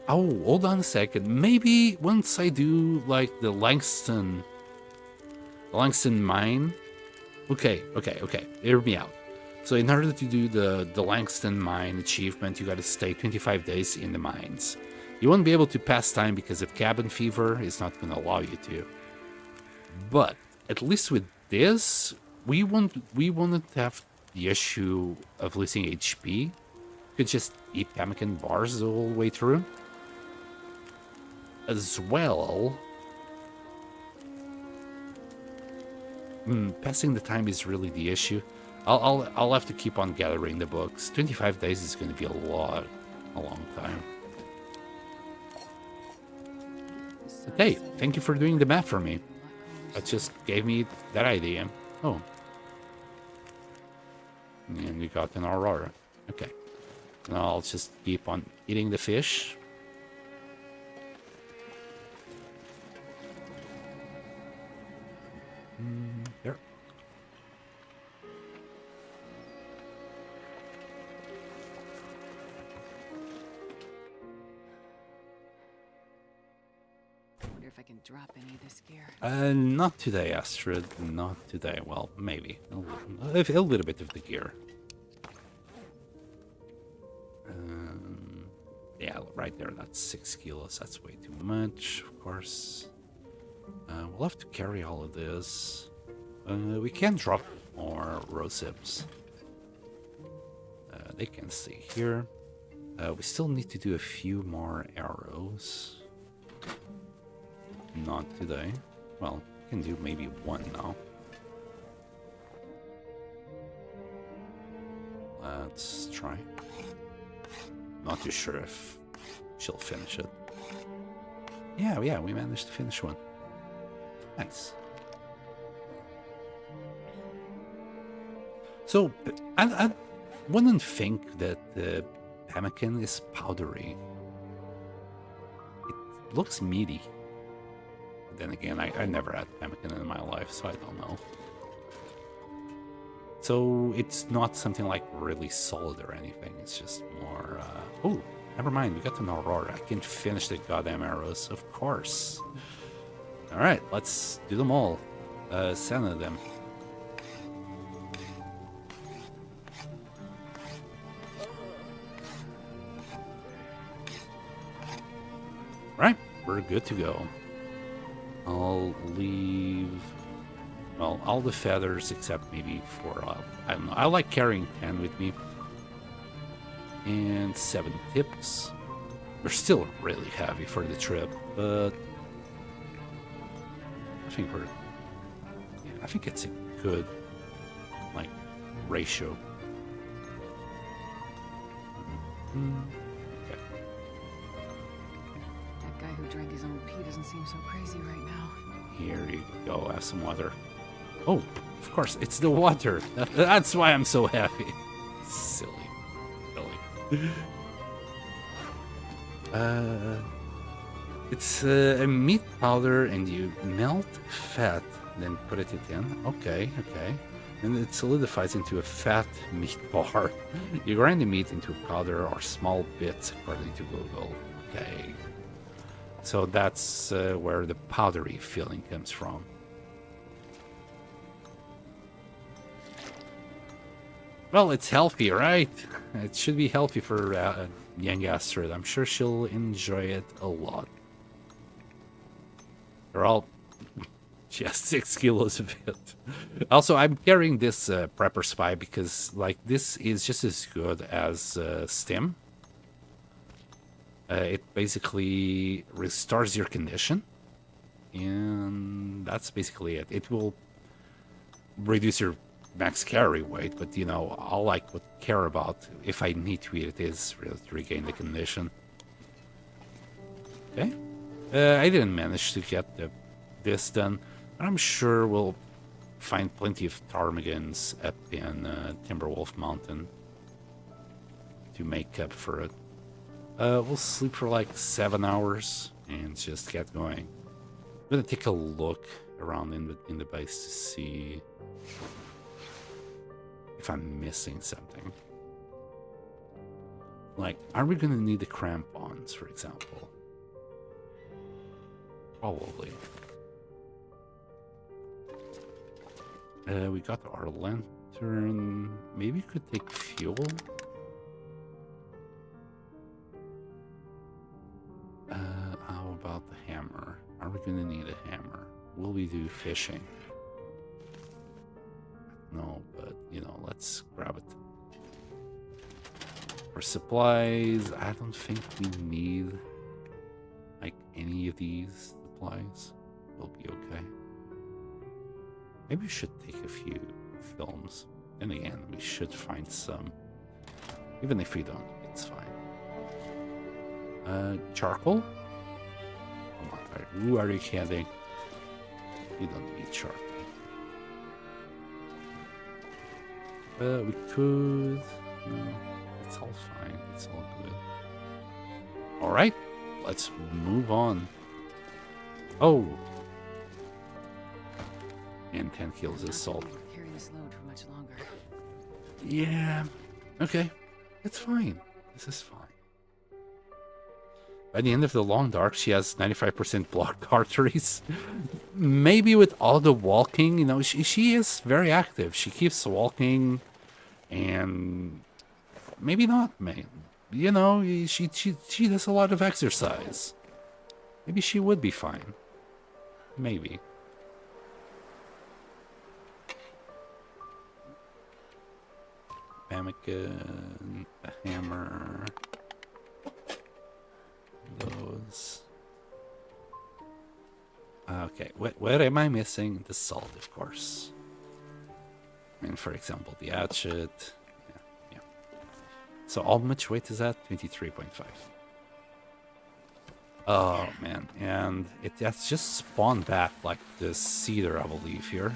Oh, hold on a second. Maybe once I do, like, the Langston mine... Okay. Hear me out. So in order to do the Langston mine achievement, you gotta stay 25 days in the mines. You won't be able to pass time because of cabin fever. It's not going to allow you to. But at least with this, we won't have the issue of losing HP. You could just eat pemmican bars the whole way through. As well, passing the time is really the issue. I'll have to keep on gathering the books. 25 days is going to be a long time. Hey, thank you for doing the math for me. That just gave me that idea. Oh. And we got an Aurora. Okay. Now I'll just keep on eating the fish. There. If I can drop any of this gear. Not today, Astrid. Not today. Well, maybe. A little bit of the gear. Yeah, right there. That's 6 kilos. That's way too much, of course. We'll have to carry all of this. We can drop more rosips. They can stay here. We still need to do a few more arrows. Not today. Well, we can do maybe one now. Let's try. Not too sure if she'll finish it. Yeah, we managed to finish one. Nice. So, I wouldn't think that the pemmican is powdery. It looks meaty. Then again, I never had pemmican in my life, so I don't know. So it's not something like really solid or anything. It's just more... oh, never mind. We got an Aurora. I can finish the goddamn arrows, of course. All right, let's do them all. 7 of them. Right, we're good to go. I'll leave... well, all the feathers except maybe 4. I don't know. I like carrying 10 with me. And 7 tips. They're still really heavy for the trip, but I think we're... yeah, I think it's a good, like, ratio. Okay. That guy who drank his own pee doesn't seem so crazy right now. Here you go, have some water. Oh, of course, it's the water. That's why I'm so happy. Silly. Really. It's a meat powder and you melt fat, then put it in. Okay. And it solidifies into a fat meat bar. You grind the meat into powder or small bits according to Google. Okay. So that's where the powdery feeling comes from. Well, it's healthy, right? It should be healthy for young Astrid. I'm sure she'll enjoy it a lot. They're all... she has 6 kilos of it. Also, I'm carrying this Prepper Spy because, like, this is just as good as Stim. It basically restores your condition. And that's basically it. It will reduce your max carry weight, but you know, all I would care about if I need to eat it is really to regain the condition. Okay. I didn't manage to get this done, but I'm sure we'll find plenty of ptarmigans up in Timberwolf Mountain to make up for it. We'll sleep for like 7 hours and just get going. I'm gonna take a look around in the base to see if I'm missing something. Like, are we gonna need the crampons, for example? Probably. We got our lantern. Maybe we could take fuel. How about the hammer? Are we gonna need a hammer? Will we do fishing? No, but, you know, let's grab it. For supplies, I don't think we need, like, any of these supplies. We'll be okay. Maybe we should take a few films. And again, we should find some. Even if we don't, it's fine. Charcoal? Come on, who are you kidding? You don't need charcoal. We could... no, it's all fine. It's all good. Alright, let's move on. Oh! And 10 kilos of salt. Carry this load for much longer. Yeah, okay. It's fine. This is fine. By the end of the long dark, she has 95% blocked arteries. Maybe with all the walking, you know, she is very active. She keeps walking, and maybe not, man. You know, she does a lot of exercise. Maybe she would be fine. Maybe. Pemmican, a hammer. Those. Okay, what am I missing? The salt, of course. And for example, the hatchet. Yeah. So how much weight is that? 23.5. Oh man, and it has just spawned back like the cedar, I believe, here.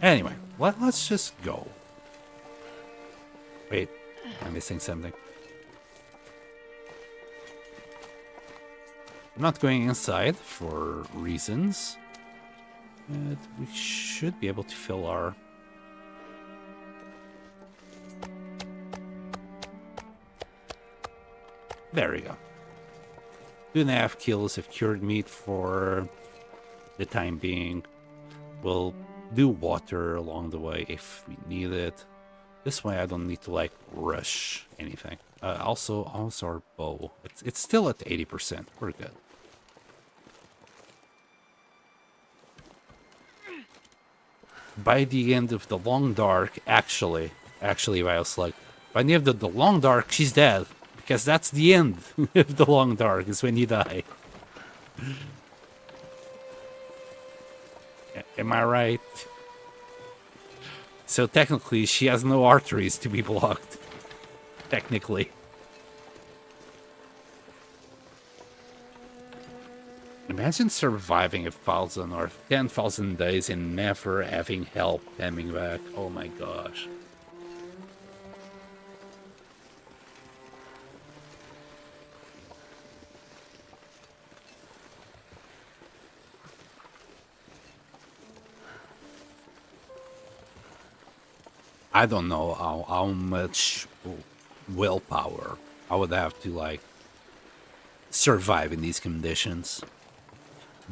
Anyway, let's just go. Wait, am I missing something? I'm not going inside for reasons. But we should be able to fill our... There we go. 2.5 kills of cured meat for the time being. We'll do water along the way if we need it. This way I don't need to like rush anything. Also our bow. It's still at 80%. We're good. By the end of the long dark, actually, Bioslug, by the end of the long dark, she's dead. Because that's the end of the long dark, is when you die. Am I right? So technically, she has no arteries to be blocked. Technically. Imagine surviving 1,000 or 10,000 days and never having help coming back. Oh my gosh. I don't know how much willpower I would have to like survive in these conditions.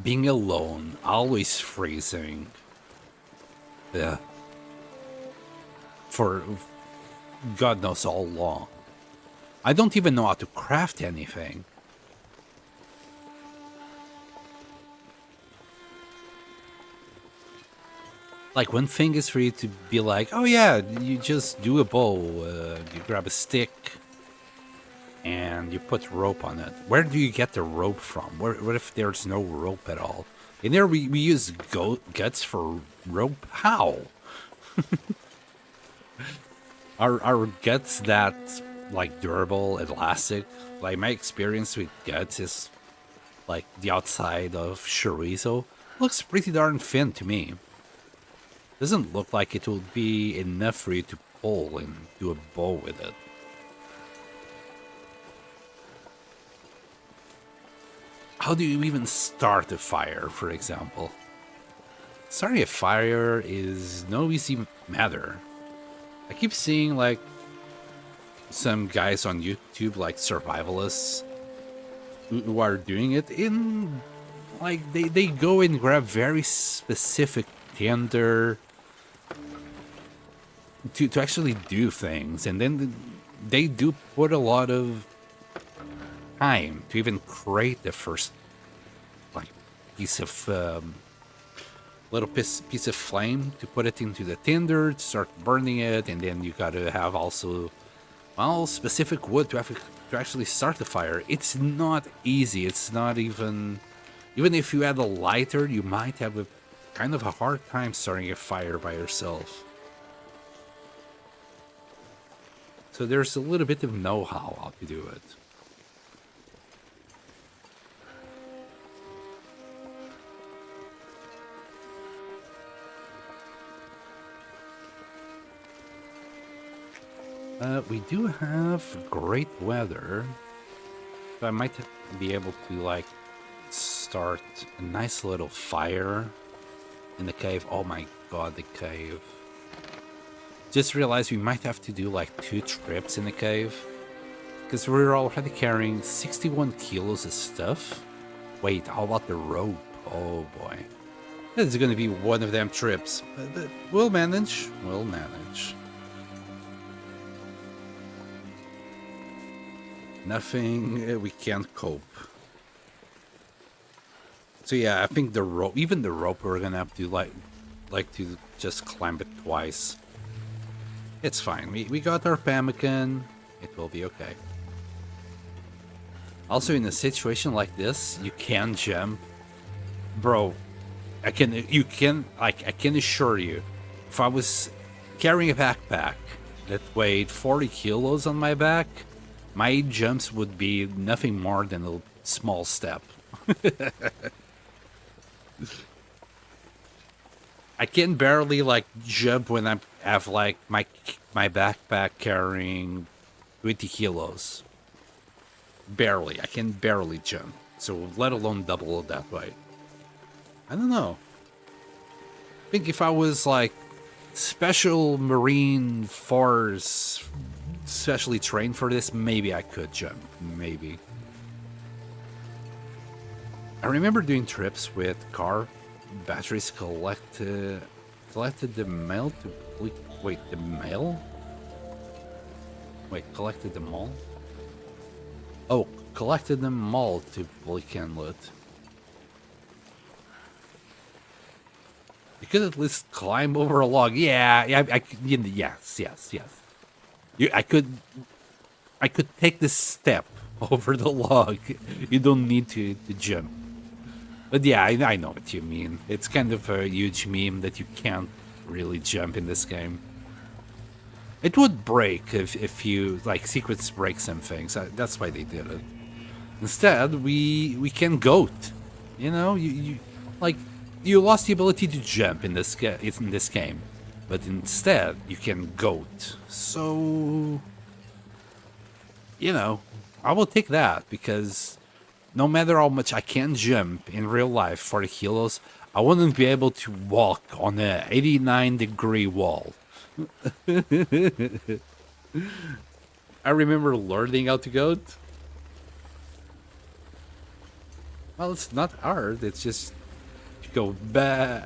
Being alone, always freezing. Yeah. For God knows how long. I don't even know how to craft anything. Like, one thing is for you to be like, oh yeah, you just do a bow, you grab a stick, and you put rope on it. Where do you get the rope from? What if there's no rope at all? In there we use guts for rope? How? Are guts that, like, durable, elastic? Like, my experience with guts is, like, the outside of chorizo. Looks pretty darn thin to me. Doesn't look like it will be enough for you to pull and do a bow with it. How do you even start a fire, for example? Starting a fire is no easy matter. I keep seeing like some guys on YouTube, like survivalists, who are doing it in like they go and grab very specific tinder to actually do things, and then they do put a lot of time to even create the first like piece of little piece of flame to put it into the tinder to start burning it, and then you gotta have also well specific wood to actually start the fire. It's not easy. It's not even if you had a lighter, you might have a kind of a hard time starting a fire by yourself. So there's a little bit of know-how how to do it. We do have great weather, so I might be able to like start a nice little fire in the cave. Oh my god, the cave. Just realized we might have to do like 2 trips in the cave, because we're already carrying 61 kilos of stuff. Wait, how about the rope? Oh boy. This is gonna be one of them trips, but we'll manage. We'll manage. Nothing we can't cope. So yeah, I think the rope, even the rope, we're gonna have to like to just climb it twice. It's fine. We got our pemmican. It will be okay. Also, in a situation like this, you can jump, bro. I can assure you, if I was carrying a backpack that weighed 40 kilos on my back, my jumps would be nothing more than a small step. I can barely like jump when I have like my backpack carrying 20 kilos. Barely. I can barely jump. So let alone double it that way. I don't know. I think if I was like special marine force, specially trained for this, maybe I could jump. Maybe. I remember doing trips with car batteries collected the mail to wait, the mail? Wait, collected them all? Oh, collected them all to Bleak Inlet. You could at least climb over a log. Yeah, yes. I could take this step over the log. You don't need to jump. But yeah, I know what you mean. It's kind of a huge meme that you can't really jump in this game. It would break if you, like, secrets break some things. That's why they did it. Instead, we can goat. You know, you lost the ability to jump in this game, but instead you can goat. So, you know, I will take that because no matter how much I can jump in real life for the helos, I wouldn't be able to walk on an 89-degree wall. I remember learning how to goat. Well, it's not hard. It's just you go bah.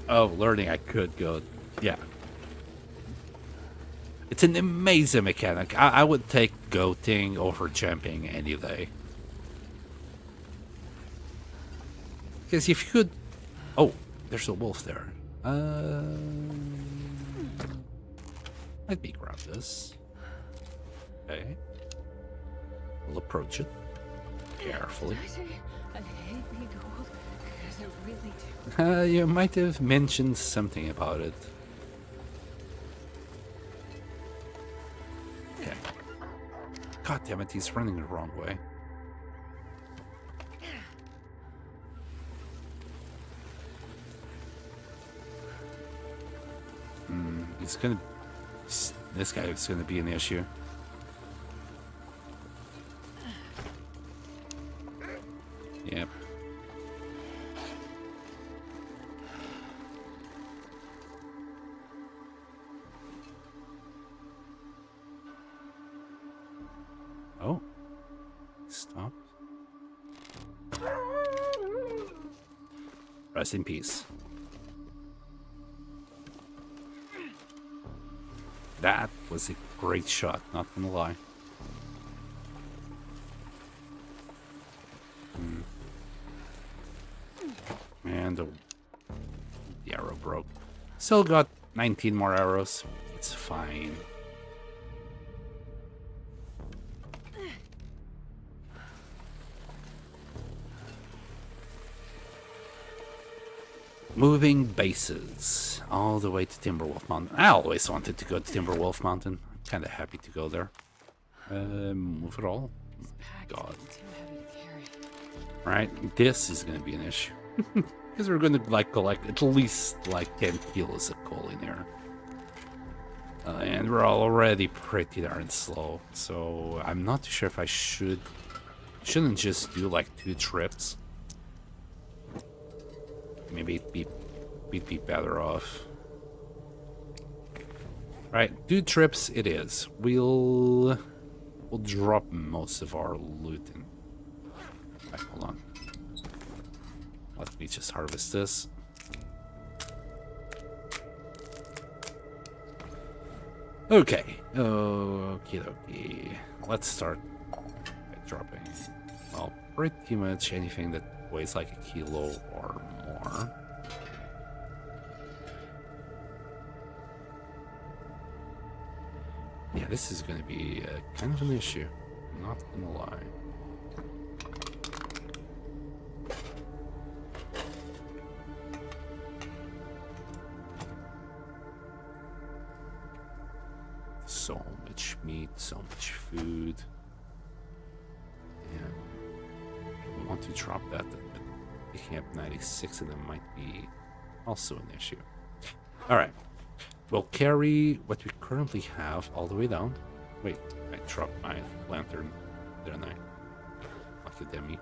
Oh, learning I could goat. Yeah. It's an amazing mechanic. I would take goating over jumping any day. Because if you could... Oh, there's a wolf there. Let me grab this. Okay. We'll approach it carefully. I hate being old because I really do. You might have mentioned something about it. Okay. God damn it, he's running the wrong way. He's gonna... This guy is gonna be an issue. Yep. Oh. Stop. Rest in peace. That was a great shot, not gonna lie. And the arrow broke. Still got 19 more arrows. It's fine. Moving bases all the way to Timberwolf Mountain. I always wanted to go to Timberwolf Mountain. I'm kind of happy to go there. Move it all. God. Right, this is going to be an issue. Because we're going to collect at least 10 kilos of coal in here. And we're already pretty darn slow. So I'm not too sure if I shouldn't just do 2 trips. Maybe we'd be better off. Right, 2 trips it is. We'll drop most of our loot in. Right, hold on. Let me just harvest this. Okay. Okie dokie. Let's start by dropping, well, pretty much anything that weighs like a kilo or more. Yeah, this is going to be kind of an issue. I'm not going to lie. So much meat, so much food. Yeah. I want to drop that, but Picking up 96 of them might be also an issue. All right. We'll carry what we currently have all the way down. Wait, I dropped my lantern, didn't I? Like a dummy.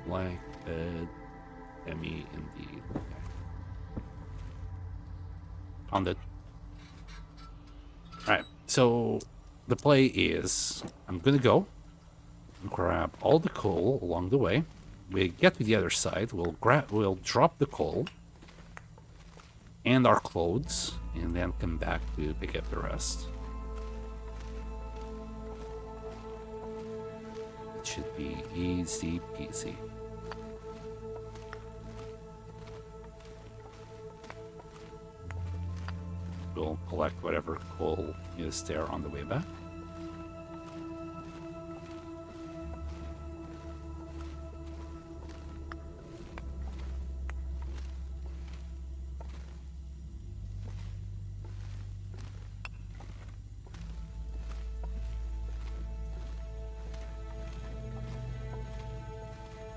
Like a dummy indeed. Okay. Found it. Alright, so the play is I'm gonna go grab all the coal along the way. We get to the other side, we'll drop the coal and our clothes, and then come back to pick up the rest. It should be easy peasy. We'll collect whatever coal is there on the way back.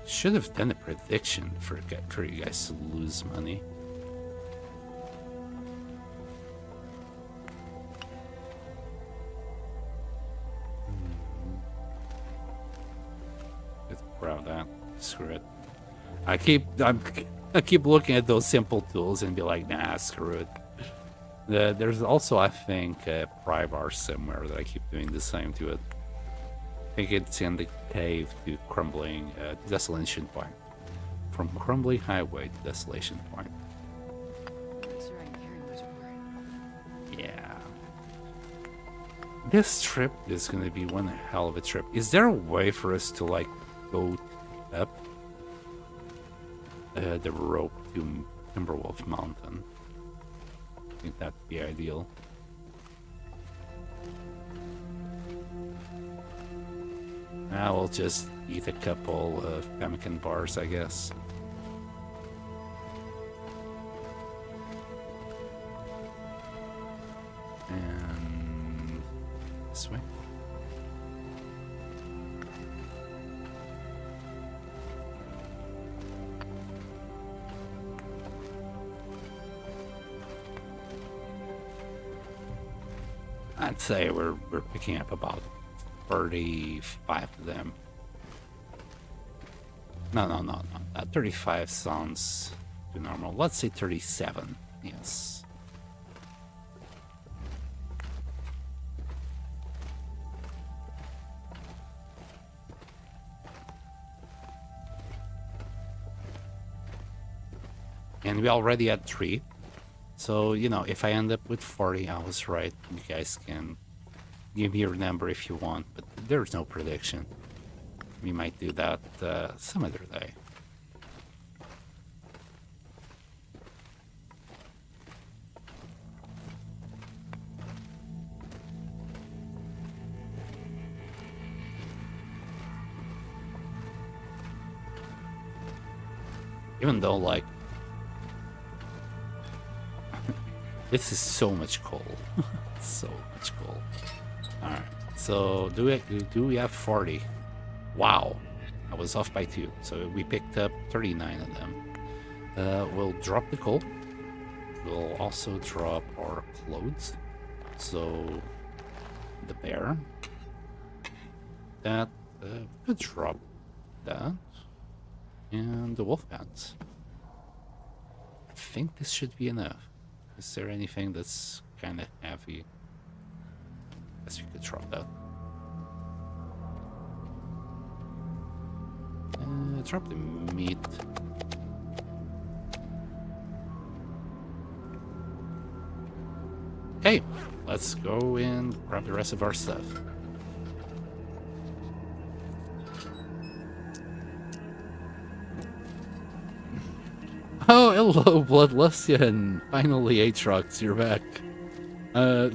Should have done a prediction for you guys to lose money. Let's grab that. Screw it. I keep looking at those simple tools and be like, nah, screw it. There's also, I think, a pry bar somewhere that I keep doing the same to it. I think it's in the cave to Crumbling Desolation Point. From Crumbling Highway to Desolation Point. Yeah. This trip is going to be one hell of a trip. Is there a way for us to, like, go up the rope to Timberwolf Mountain? I think that'd be ideal. I will just eat a couple of pemmican bars, I guess. And this way. I'd say we're picking up about 35 of them. No. 35 sounds too normal. Let's say 37. Yes. And we already had 3. So, you know, if I end up with 40, I was right. You guys can give me your number if you want, but there's no prediction. We might do that some other day. Even though, like, this is so much coal. So much coal. Alright, so do we have 40? Wow, I was off by 2. So we picked up 39 of them. We'll drop the coal. We'll also drop our clothes. So the bear. That could drop that. And the wolf pants. I think this should be enough. Is there anything that's kind of heavy? Guess we could drop that. Drop the meat. Okay, let's go and grab the rest of our stuff. Oh, hello, Bloodlustian. Finally, Aatrox, you're back.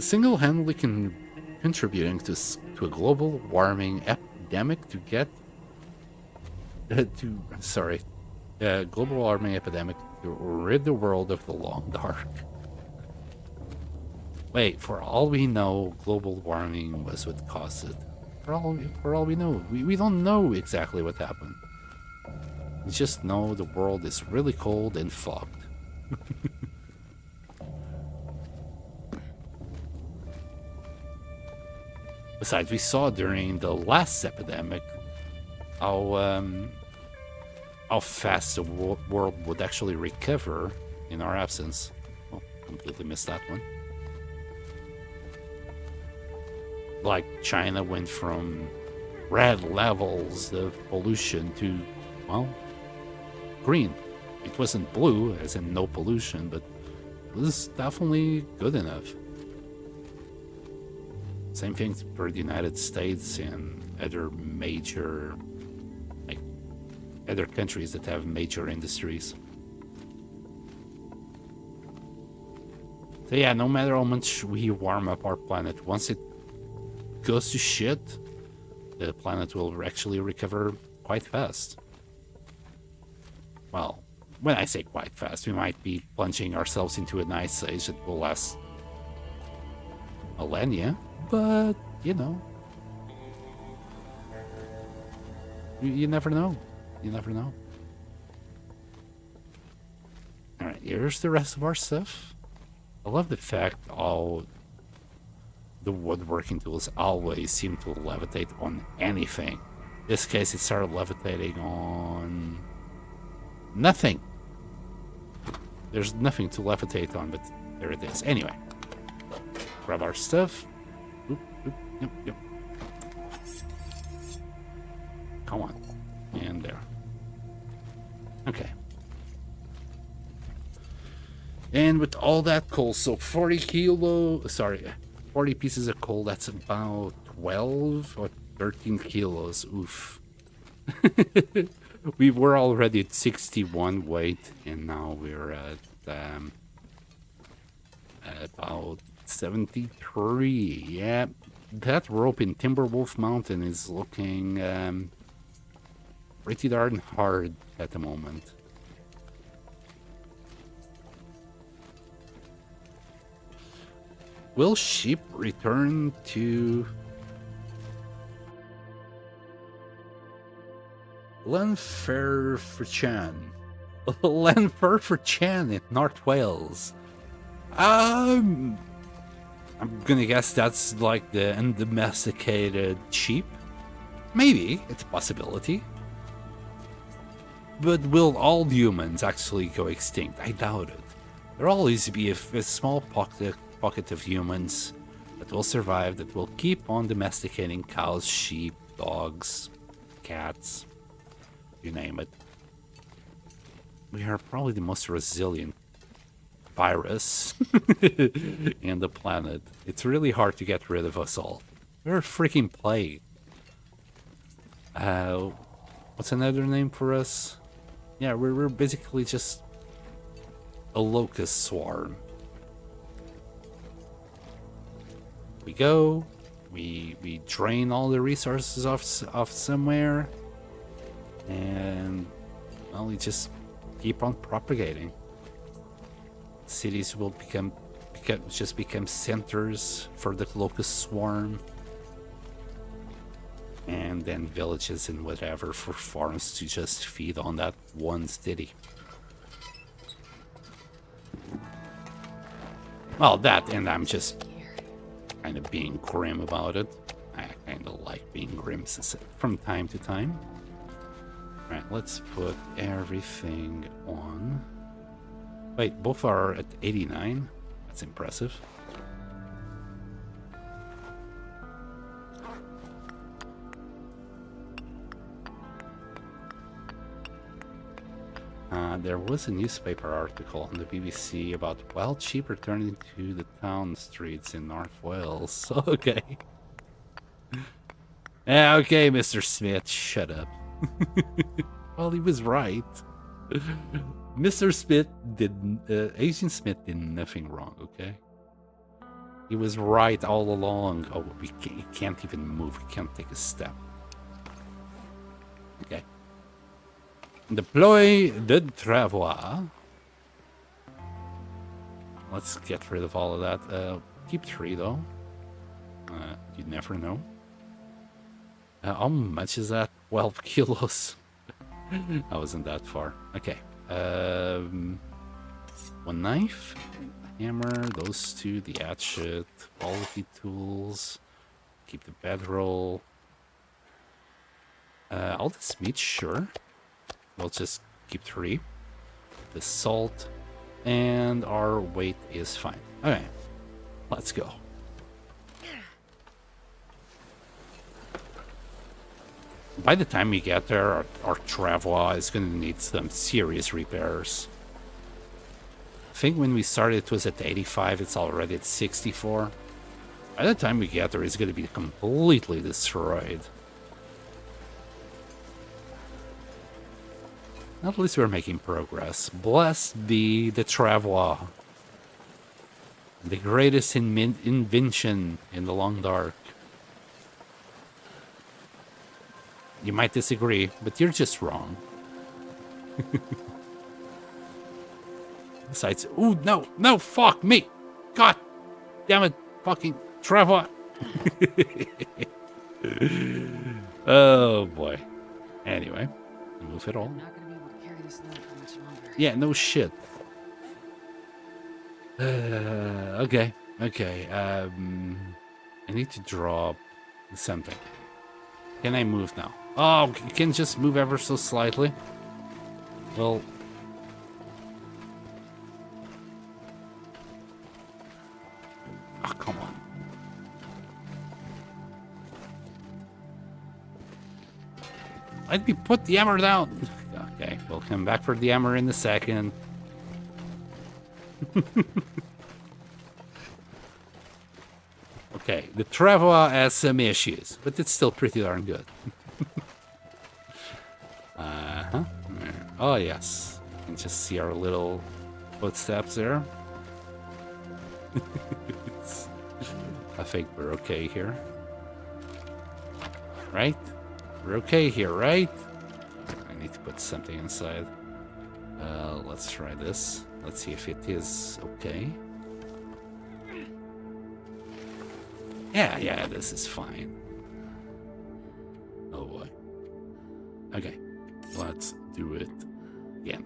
Single-handedly contributing to a global warming epidemic to get... global warming epidemic to rid the world of the long dark. Wait, for all we know, global warming was what caused it. For all we know, we don't know exactly what happened. We just know the world is really cold and fogged. Besides, we saw during the last epidemic how fast the world would actually recover in our absence. Oh, completely missed that one. Like China went from red levels of pollution to, well, green. It wasn't blue, as in no pollution, but it was definitely good enough. Same thing for the United States and other major, like, other countries that have major industries. So yeah, no matter how much we warm up our planet, once it goes to shit, the planet will actually recover quite fast. Well, when I say quite fast, we might be plunging ourselves into an ice age that will last millennia, but, you know, you never know. You never know. Alright, here's the rest of our stuff. I love the fact all the woodworking tools always seem to levitate on anything. In this case, it started levitating on nothing. There's nothing to levitate on, but there it is. Anyway, grab our stuff. Oop, oop, yep. Come on. And there. Okay. And with all that coal, so 40 pieces of coal, that's about 12 or 13 kilos. Oof. We were already at 61 weight, and now we're at about 73. Yeah, that rope in Timberwolf Mountain is looking pretty darn hard at the moment. Will sheep return to Lanferfechan in North Wales? I'm gonna guess that's like the undomesticated sheep. Maybe, it's a possibility. But will all humans actually go extinct? I doubt it. There'll always be a small pocket of humans that will survive, that will keep on domesticating cows, sheep, dogs, cats, you name it. We are probably the most resilient virus in the planet. It's really hard to get rid of us all. We're a freaking plague. What's another name for us? Yeah, we're basically just a locust swarm. We go, we drain all the resources off somewhere, and well, we just keep on propagating. Cities will become centers for the locust swarm, and then villages and whatever for farms to just feed on that one city. Well, that, and I'm just kind of being grim about it. I kind of like being grim from time to time. Right, let's put everything on. Wait, both are at 89? That's impressive. There was a newspaper article on the BBC about wild sheep returning to the town streets in North Wales. Okay. Yeah, okay, Mr. Smith, shut up. Well, he was right. Mr. Smith Agent Smith did nothing wrong, okay? He was right all along. Oh, he can't even move, he can't take a step. Okay. Deploy the travois. Let's get rid of all of that. Keep 3 though. You never know. How much is that? 12 kilos. I wasn't that far. Okay. 1 knife, hammer, those 2, the hatchet, quality tools. Keep the bedroll. All this meat, sure. We'll just keep 3. The salt. And our weight is fine. Okay. Let's go. By the time we get there, our Travois is going to need some serious repairs. I think when we started it was at 85, it's already at 64. By the time we get there, it's going to be completely destroyed. At least we're making progress. Blessed be the Travois. The greatest invention in the long dark. You might disagree, but you're just wrong. Besides, ooh, no, fuck me. God damn it, fucking Trevor. Oh boy. Anyway, move it all. I'm not gonna be able to carry this load for much longer. Yeah, no shit. Okay. I need to drop something. Can I move now? Oh, you can just move ever so slightly. Well, oh, come on. Let me put the hammer down. Okay, we'll come back for the hammer in a second. Okay, the Travois has some issues, but it's still pretty darn good. Oh, yes. You can just see our little footsteps there. I think we're okay here. Right? We're okay here, right? I need to put something inside. Let's try this. Let's see if it is okay. Yeah, this is fine. Oh boy. Okay, let's do it again.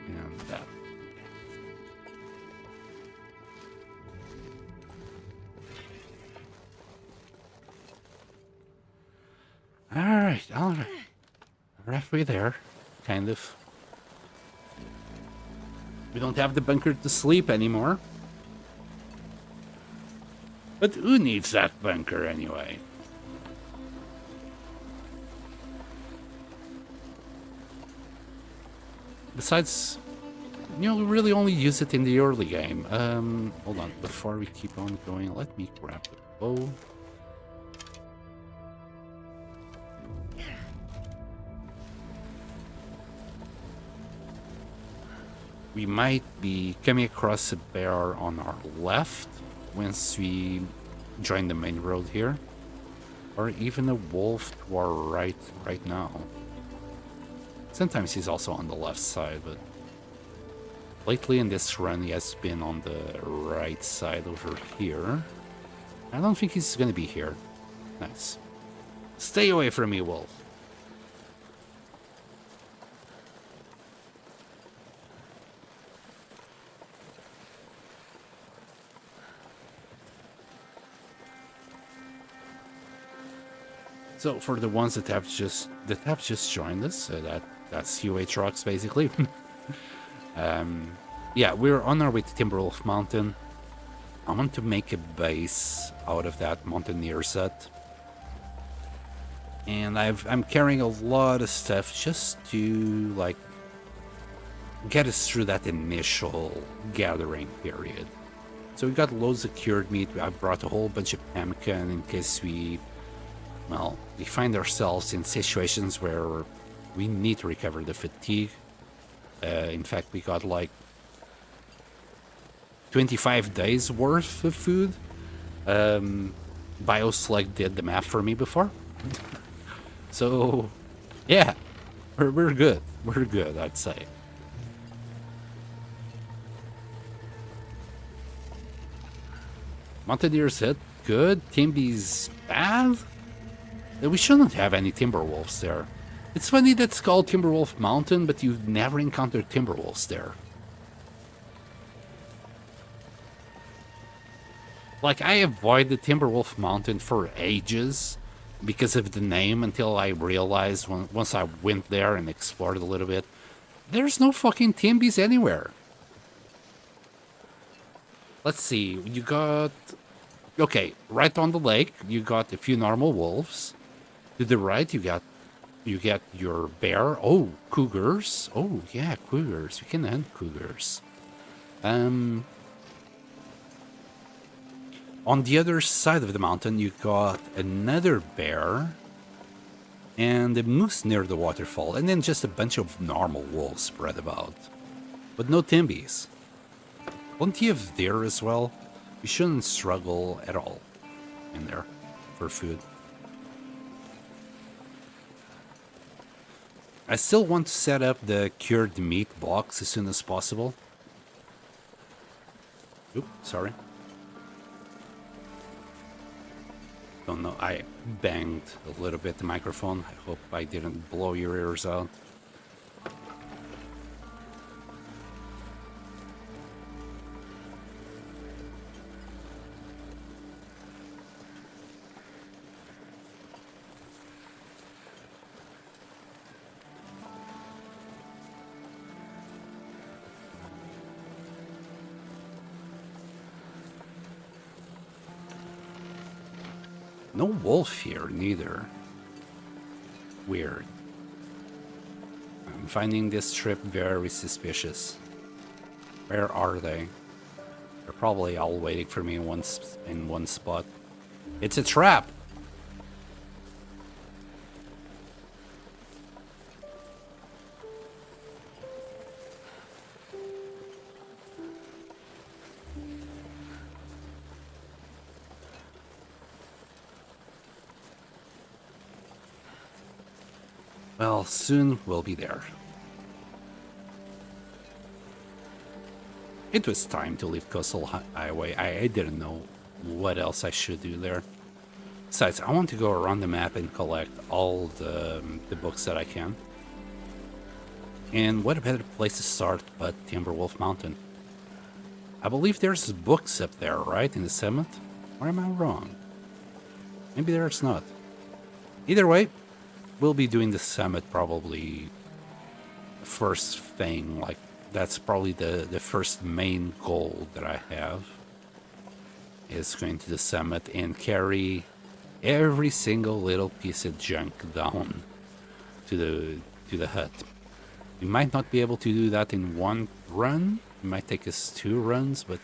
And that. All right. We're halfway there. Kind of. We don't have the bunker to sleep anymore. But who needs that bunker anyway? Besides, we really only use it in the early game. Hold on, before we keep on going, let me grab the bow. We might be coming across a bear on our left once we join the main road here. Or even a wolf to our right now. Sometimes he's also on the left side, but lately in this run he has been on the right side over here. I don't think he's gonna be here. Nice. Stay away from me, wolf. So for the ones that have just joined us, that's UH Rocks basically. Yeah, we're on our way to Timberwolf Mountain. I want to make a base out of that mountaineer set, and I'm carrying a lot of stuff just to like get us through that initial gathering period. So we got loads of cured meat. I brought a whole bunch of pemmican in case we find ourselves in situations where we need to recover the fatigue. In fact, we got like 25 days worth of food. BioSelect did the math for me before. So Yeah, we're good. We're good, I'd say. Mountaineers hit good. Timby's bad. We shouldn't have any Timberwolves there. It's funny that it's called Timberwolf Mountain, but you've never encountered Timberwolves there. Like, I avoided Timberwolf Mountain for ages because of the name until I realized once I went there and explored a little bit, there's no fucking Timbies anywhere. Let's see, you got... Okay, right on the lake, you got a few normal wolves. To the right, you get your bear. Oh, cougars. Oh, yeah, cougars. We can hunt cougars. On the other side of the mountain, you got another bear and a moose near the waterfall, and then just a bunch of normal wolves spread about. But no Timbies. Plenty of deer as well. You shouldn't struggle at all in there for food. I still want to set up the cured meat box as soon as possible. Oops, sorry. Don't know, I banged a little bit the microphone. I hope I didn't blow your ears out. No wolf here, neither. Weird. I'm finding this trip very suspicious. Where are they? They're probably all waiting for me in one spot. It's a trap! Well, soon we'll be there. It was time to leave Coastal Highway. I didn't know what else I should do there. Besides, I want to go around the map and collect all the books that I can. And what a better place to start but Timberwolf Mountain. I believe there's books up there, right, in the summit? Or am I wrong? Maybe there's not. Either way, we'll be doing the summit probably first thing. Like, that's probably the first main goal that I have, is going to the summit and carry every single little piece of junk down to the hut. We might not be able to do that in one run. It might take us 2 runs, but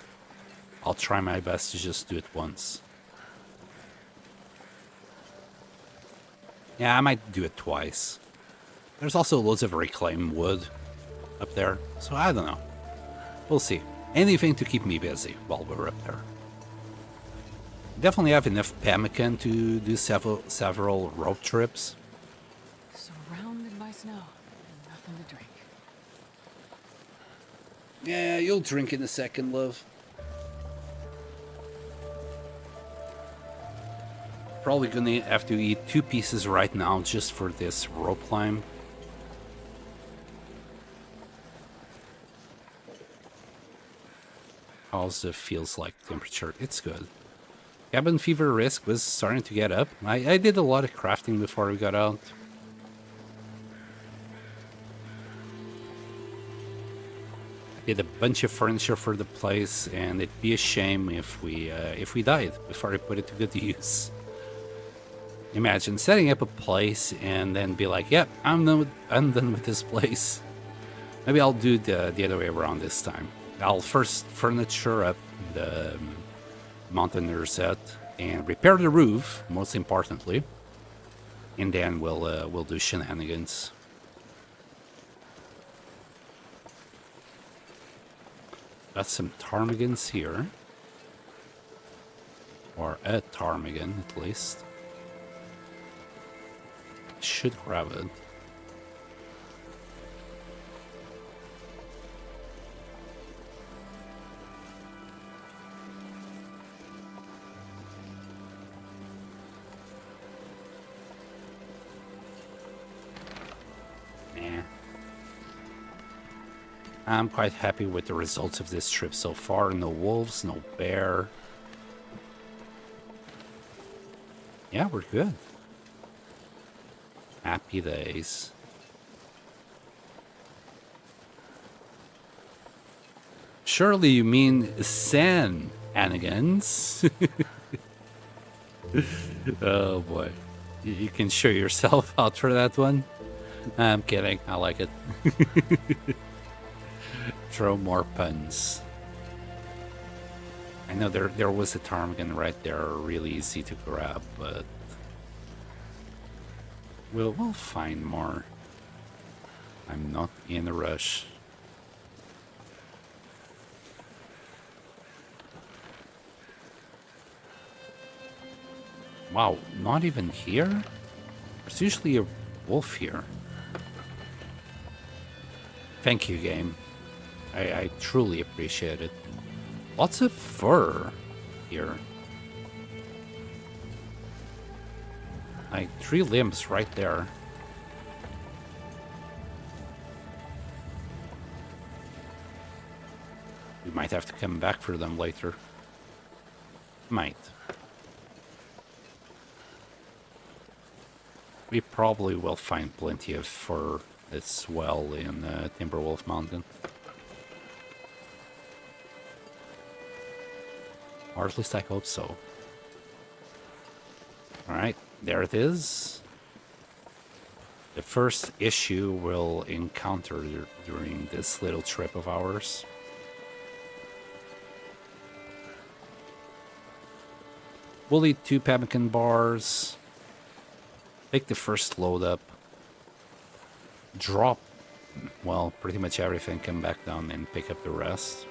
I'll try my best to just do it once. Yeah, I might do it twice. There's also loads of reclaimed wood up there, so I don't know. We'll see. Anything to keep me busy while we're up there. Definitely have enough pemmican to do several road trips. Surrounded by snow and nothing to drink. Yeah, you'll drink in a second, love. Probably gonna have to eat 2 pieces right now just for this rope climb. How's the feels like temperature? It's good. Cabin fever risk was starting to get up. I did a lot of crafting before we got out. I did a bunch of furniture for the place, and it'd be a shame if we died before I put it to good use. Imagine setting up a place and then be like, yep, I'm done with this place. Maybe I'll do the other way around this time. I'll first furniture up the mountaineer set and repair the roof, most importantly, and then we'll do shenanigans. Got some ptarmigans here, or a ptarmigan at least. Should grab it. I'm quite happy with the results of this trip so far. No wolves, no bear. Yeah, we're good. Happy days. Surely you mean Anigans? Oh boy. You can show yourself out for that one. I'm kidding. I like it. Throw more puns. I know there was a ptarmigan right there, really easy to grab, but we'll find more. I'm not in a rush. Wow, not even here? There's usually a wolf here. Thank you, game. I truly appreciate it. Lots of fur here. Like 3 limbs right there. We might have to come back for them later. Might. We probably will find plenty of fur as well in Timberwolf Mountain. Or at least I hope so. Alright, there it is. The first issue we'll encounter during this little trip of ours. We'll eat 2 pemmican bars. Take the first load up. Drop, well, pretty much everything, come back down and pick up the rest.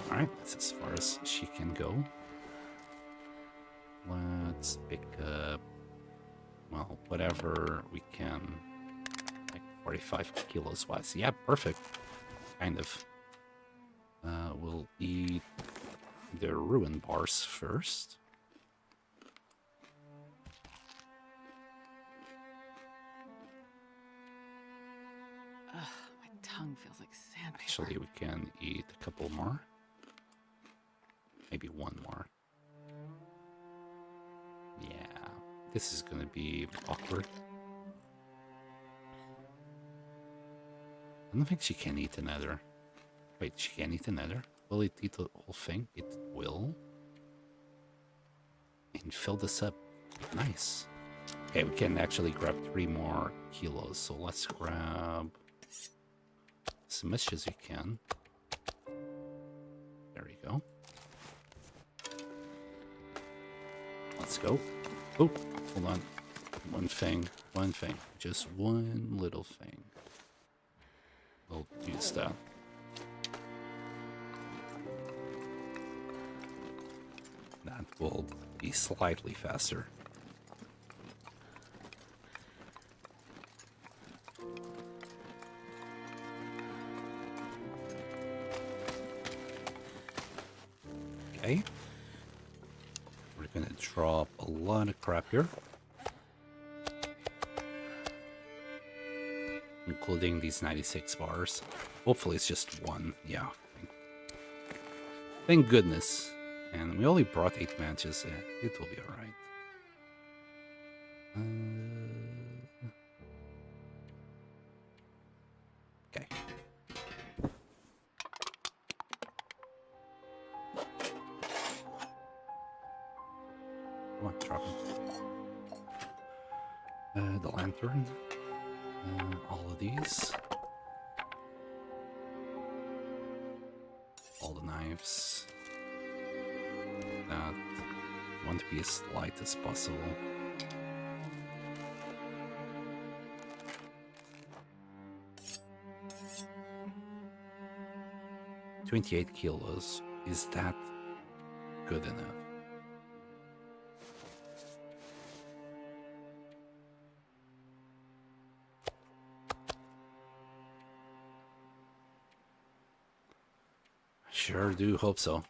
Alright, that's as far as she can go. Let's pick up, well, whatever we can. Like 45 kilos wise. Yeah, perfect. Kind of. We'll eat the ruin bars first. Ugh, my tongue feels like sandpaper. Actually, we can eat a couple more. Maybe one more. Yeah, this is gonna be awkward. I don't think she can eat another. Wait, she can eat another? Will it eat the whole thing? It will. And fill this up. Nice. Okay, we can actually grab 3 more kilos. So let's grab as much as we can. There we go. Let's go. Oh, hold on. One thing. Just one little thing. We'll use that. That will be slightly faster. Okay. We're gonna drop a lot of crap here. Including these 96 bars. Hopefully it's just one. Yeah. Thank goodness. And we only brought 8 matches. It will be alright. Okay. Come on, drop it. The lantern. All of these. All the knives. That want to be as light as possible. $28 kilos. Is that good enough? Sure do hope so.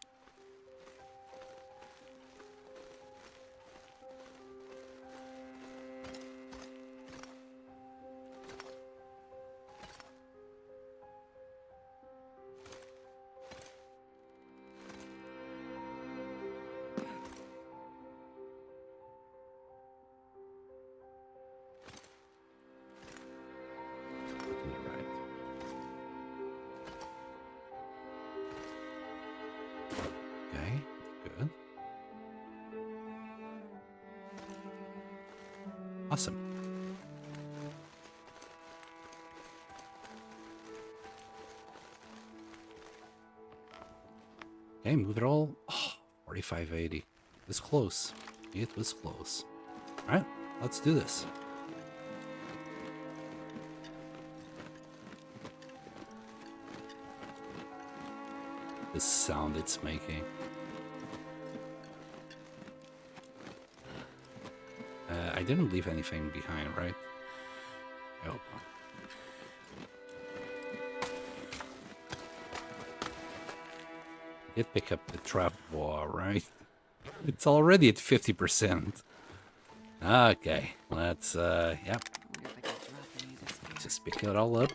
Okay, move it all. Oh, 4580. It was close. It was close. Alright, let's do this. The sound it's making. I didn't leave anything behind, right? Oh. Did pick up the trap wall, right? It's already at 50%. Okay, let's, yep. Just pick it all up.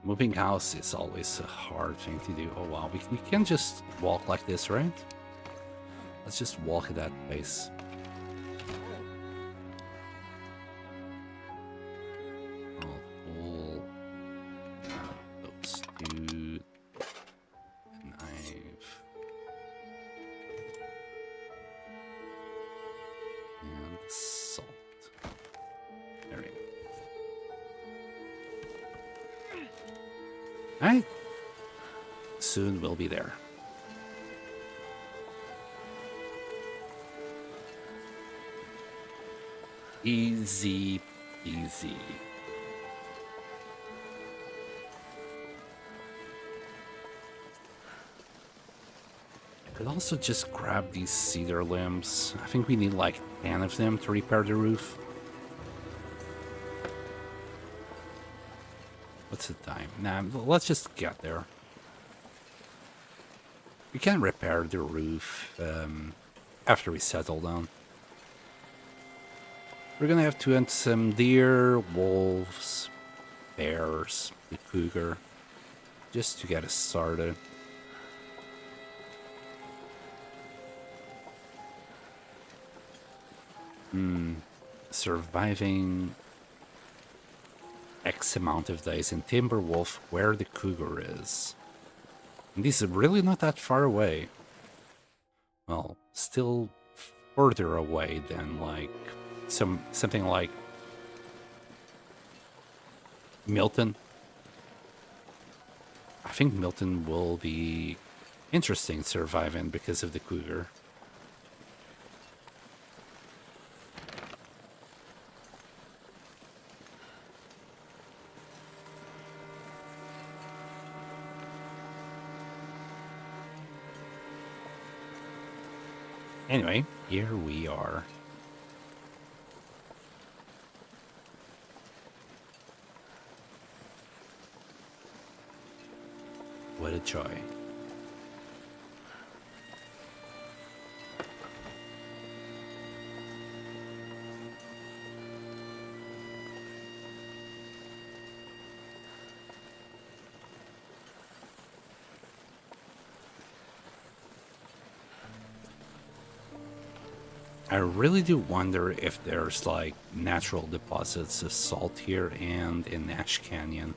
Moving house is always a hard thing to do. Oh wow, we can just walk like this, right? Let's just walk at that pace. I'll pull those two, a knife, and salt. There we go. Alright. Soon we'll be there. Easy peasy. I could also just grab these cedar limbs. I think we need like 10 of them to repair the roof. What's the time? Nah, let's just get there. We can repair the roof after we settle down. We're gonna have to hunt some deer, wolves, bears, the cougar, just to get us started. Surviving X amount of days in Timberwolf where the cougar is. And this is really not that far away. Well, still further away than like something like Milton. I think Milton will be interesting surviving because of the cougar. Anyway, here we are. What a joy. I really do wonder if there's like natural deposits of salt here and in Ash Canyon.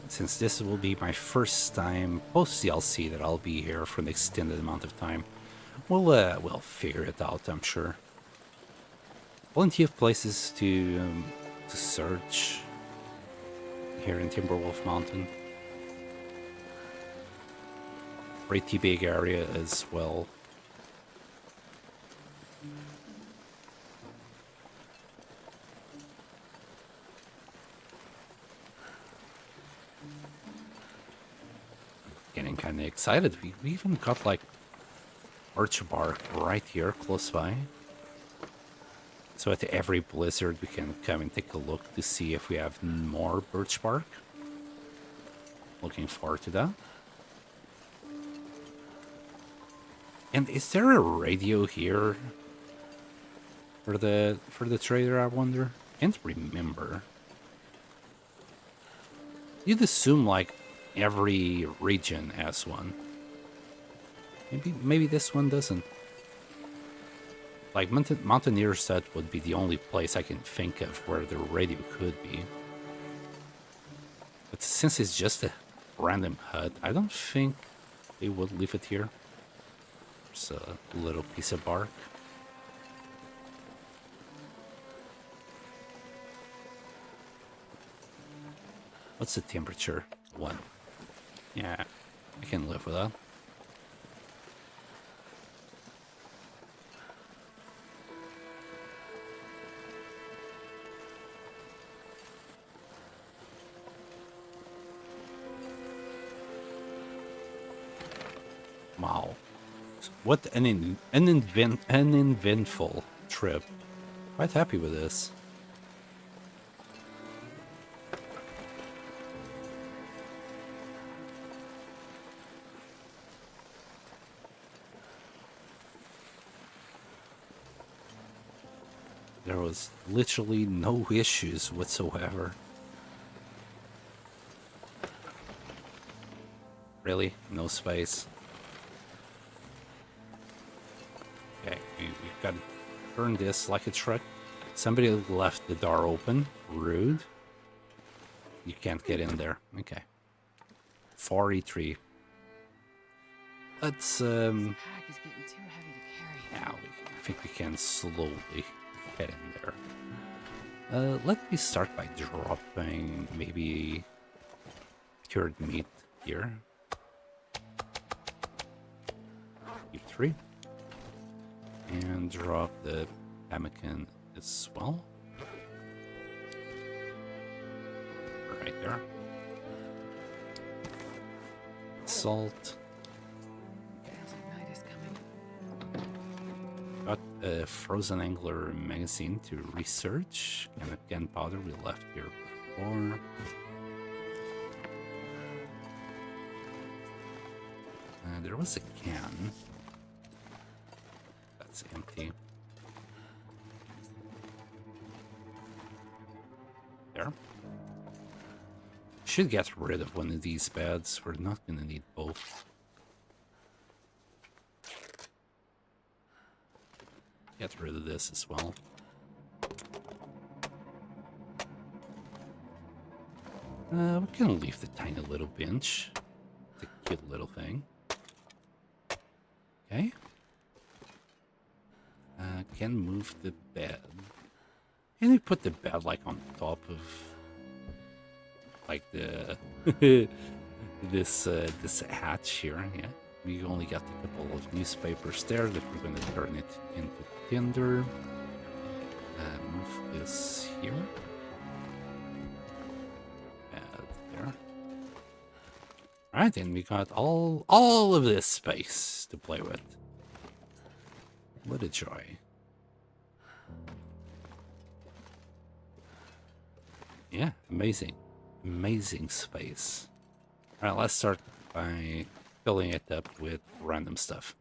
Since this will be my first time post-DLC that I'll be here for an extended amount of time, we'll figure it out, I'm sure. Plenty of places to search here in Timberwolf Mountain. Pretty big area as well. Getting kind of excited. We even got like birch bark right here close by. So at every blizzard we can come and take a look to see if we have more birch bark. Looking forward to that. And is there a radio here for the trader, I wonder? Can't remember. You'd assume like every region has one. Maybe this one doesn't. Like Mountaineer's Hut would be the only place I can think of where the radio could be. But since it's just a random hut, I don't think they would leave it here. There's a little piece of bark. What's the temperature? 1. Yeah, I can live with that. Wow. What an eventful trip. Quite happy with this. There was literally no issues whatsoever. Really? No space? Okay, we've got to turn this like a truck. Somebody left the door open. Rude. You can't get in there. Okay. 43. Let's, This pack is getting too heavy to carry. now I think we can slowly get in there. Let me start by dropping maybe cured meat here. Keep 3. And drop the pemmican as well. Right there. Salt. Feels like night is coming. Got a frozen angler magazine to research. And a gunpowder we left here before. There was a can. That's empty. There. Should get rid of one of these beds. We're not gonna need both. Get rid of this as well. We can leave the tiny little bench. The cute little thing. Okay. Can move the bed. Can we put the bed like on top of like the this hatch here? Yeah. We only got a couple of newspapers there that we're going to turn it into tinder. Move this here. There. Alright, and we got all of this space to play with. What a joy. Yeah, amazing. Amazing space. Alright, let's start by filling it up with random stuff.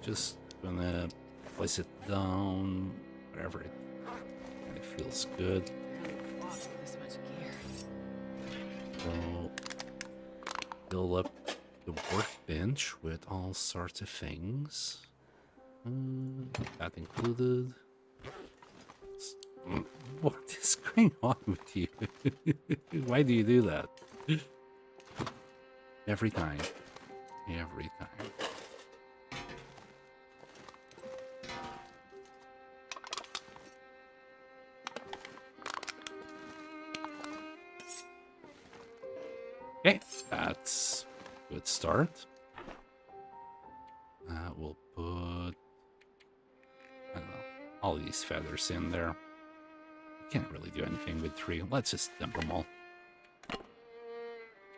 Just gonna place it down wherever it kind of feels good. This much gear. So fill up the workbench with all sorts of things. That included. What is going on with you? Why do you do that? Every time. Every time. Okay, that's a good start. We'll put, I don't know, all these feathers in there. Can't really do anything with 3. Let's just dump them all.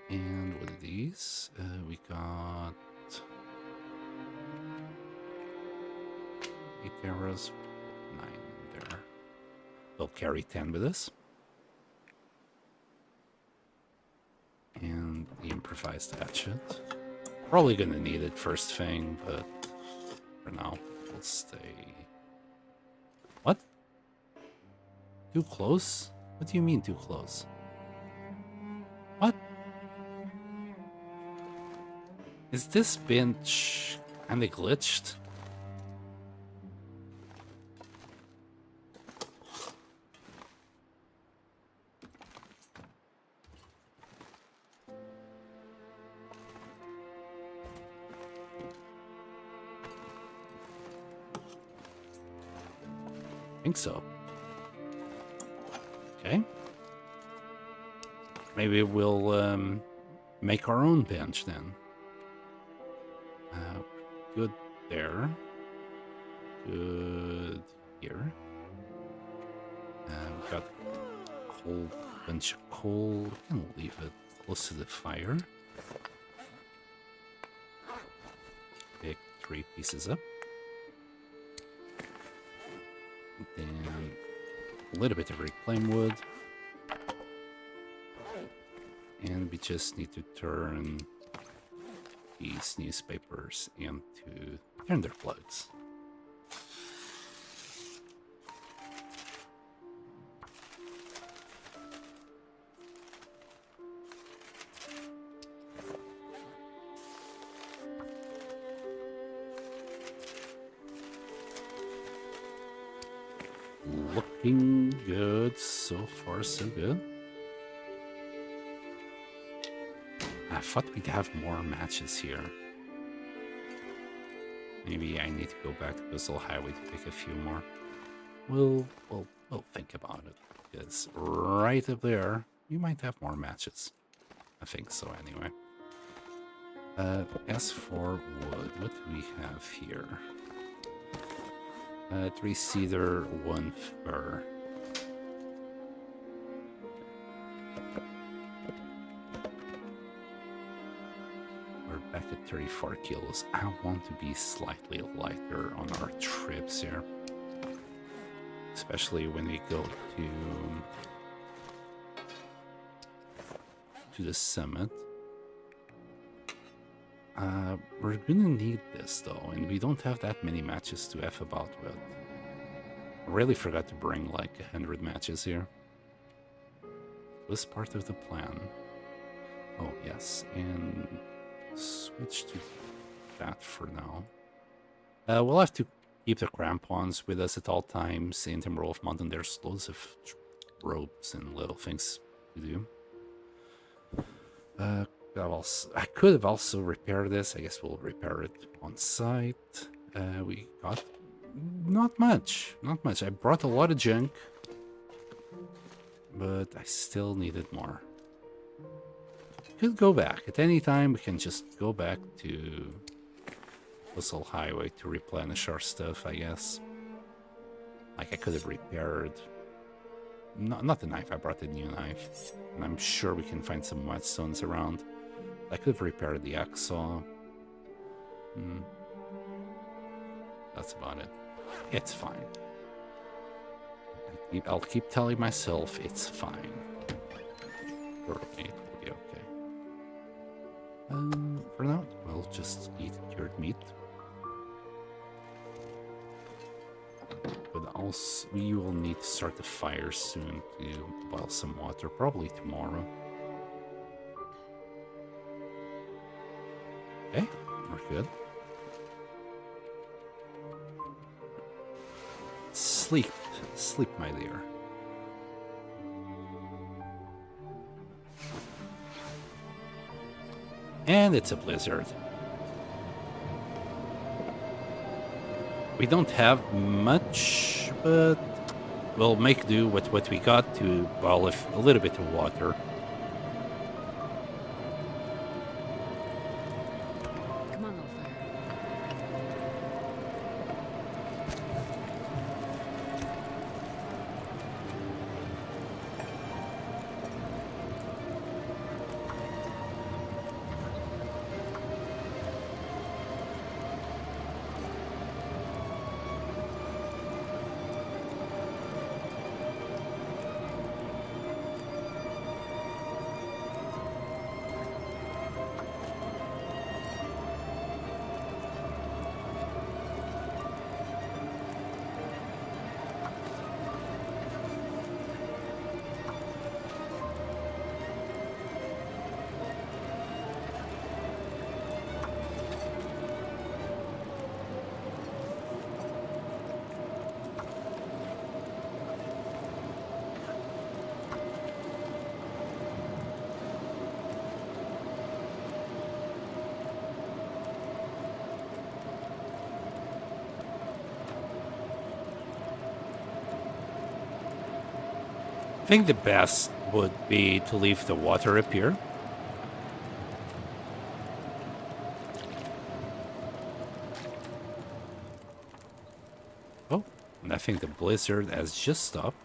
And what are these? We got 8 arrows, 9 in there. We'll carry 10 with us. And the improvised hatchet. Probably gonna need it first thing, but for now, we'll stay. What? Too close? What do you mean too close? What? Is this bench kinda glitched? think so. Okay. Maybe we'll make our own bench then. Good there. Good here. We've got a whole bunch of coal. We can leave it close to the fire. Pick 3 pieces up. Then a little bit of reclaimed wood. And we just need to turn these newspapers into tinder plugs. Looking good. So far, so good. I thought we'd have more matches here. Maybe I need to go back to Coastal Highway to pick a few more. We'll think about it. Because right up there, we might have more matches. I think so, anyway. As for wood, what do we have here? 3 cedar, 1 fir. We're back at 34 kilos. I want to be slightly lighter on our trips here. Especially when we go to the summit. We're gonna need this though, and we don't have that many matches to F about with. I really forgot to bring like 100 matches here. It was part of the plan. Oh yes, and switch to that for now. We'll have to keep the crampons with us at all times. In Timberwolf of Mountain, there's loads of ropes and little things to do. I could have also repaired this. I guess we'll repair it on site. We got not much. I brought a lot of junk, but I still needed more. Could go back at any time. We can just go back to Coastal Highway to replenish our stuff, I guess. Like I could have repaired. Not the knife. I brought a new knife, and I'm sure we can find some whetstones around. I could have repaired the axe saw. That's about it. It's fine. I'll keep telling myself it's fine. It will be okay. For now, we'll just eat cured meat. But also, we will need to start the fire soon to boil some water, probably tomorrow. Okay, we're good. Sleep, my dear. And it's a blizzard. We don't have much, but we'll make do with what we got to boil a little bit of water. think the best would be to leave the water up here. Oh, and I think the blizzard has just stopped.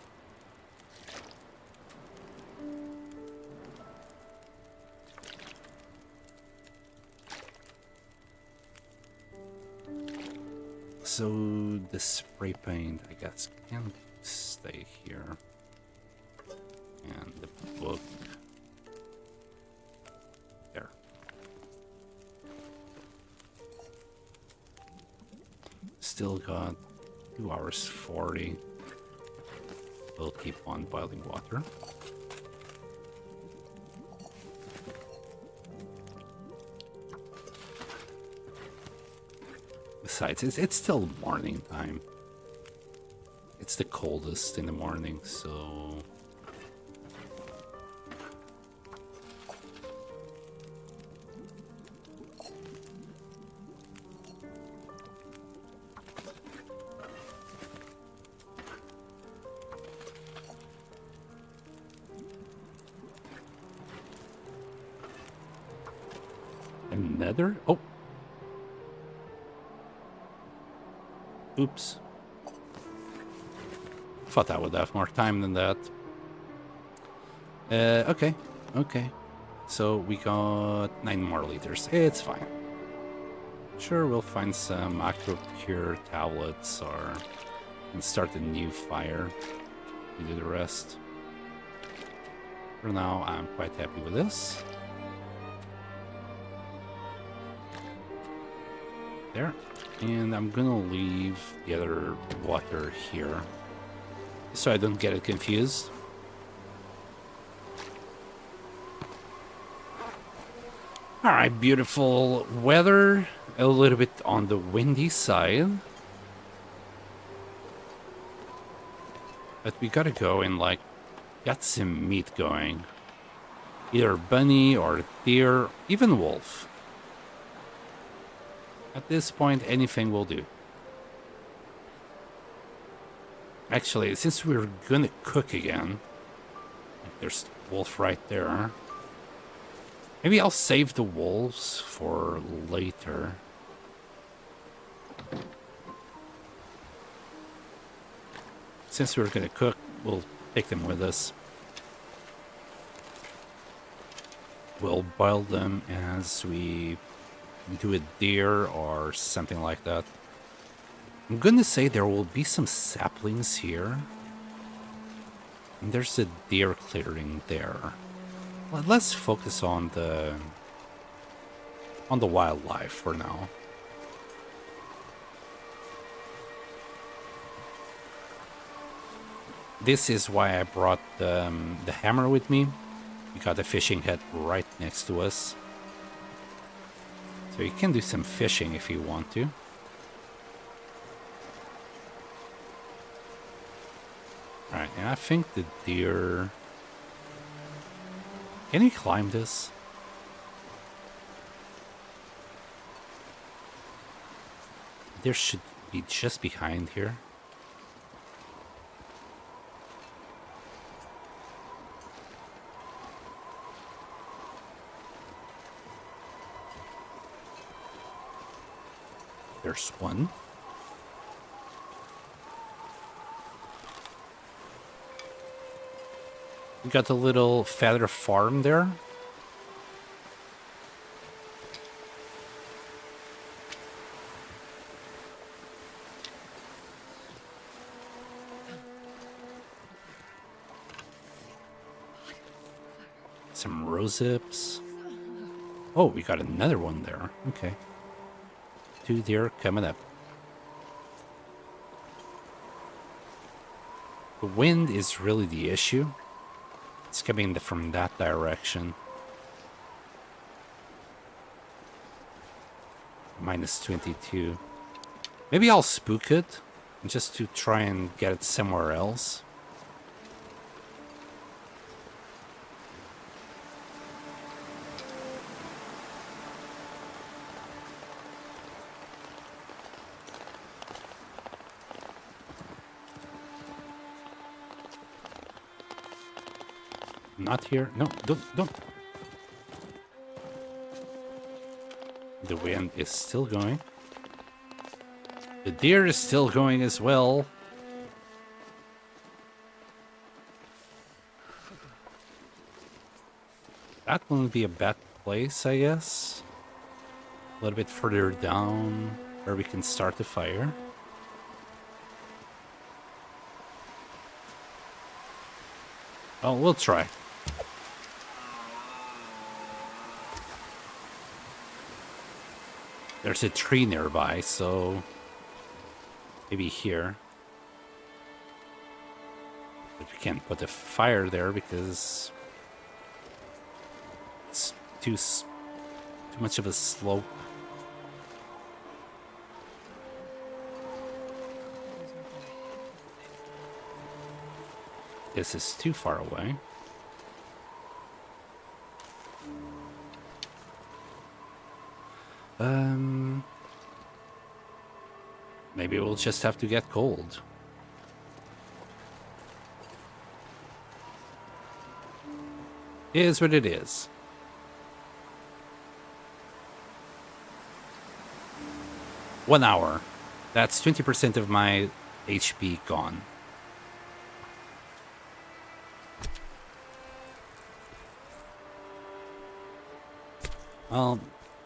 So the spray paint, I guess, can stay here. And the book. There. Still got 2 hours 40. We'll keep on boiling water. Besides, it's still morning time. It's the coldest in the morning, so... Another? Oh! Oops. Thought I would have more time than that. Okay. So we got 9 more liters. It's fine. Sure, we'll find some Aqua Cure tablets and start a new fire. We do the rest. For now, I'm quite happy with this. There. And I'm gonna leave the other water here, so I don't get it confused. Alright, beautiful weather, a little bit on the windy side. But we gotta go and, like, get some meat going. Either bunny or deer, even wolf. At this point, anything will do. Actually, since we're gonna cook again, there's wolf right there. Maybe I'll save the wolves for later. Since we're gonna cook, we'll take them with us. We'll boil them as we do a deer or something like that. I'm gonna say there will be some saplings here. And there's a deer clearing there. Let's focus on the wildlife for now. This is why I brought the hammer with me. We got a fishing head right next to us. So you can do some fishing if you want to. Alright, and I think the deer... Can you climb this? There should be just behind here. There's one. We got a little feather farm there. Some rose hips. Oh, we got another one there. Okay. 2 deer coming up. The wind is really the issue. It's coming from that direction. Minus 22. Maybe I'll spook it just to try and get it somewhere else. Not here. No, don't. The wind is still going. The deer is still going as well. That wouldn't be a bad place, I guess. A little bit further down where we can start the fire. Oh, we'll try. There's a tree nearby, so maybe here. But we can't put a fire there because it's too much of a slope. This is too far away. Maybe we'll just have to get cold. It is what it is. One hour. That's 20% of my HP gone. Well,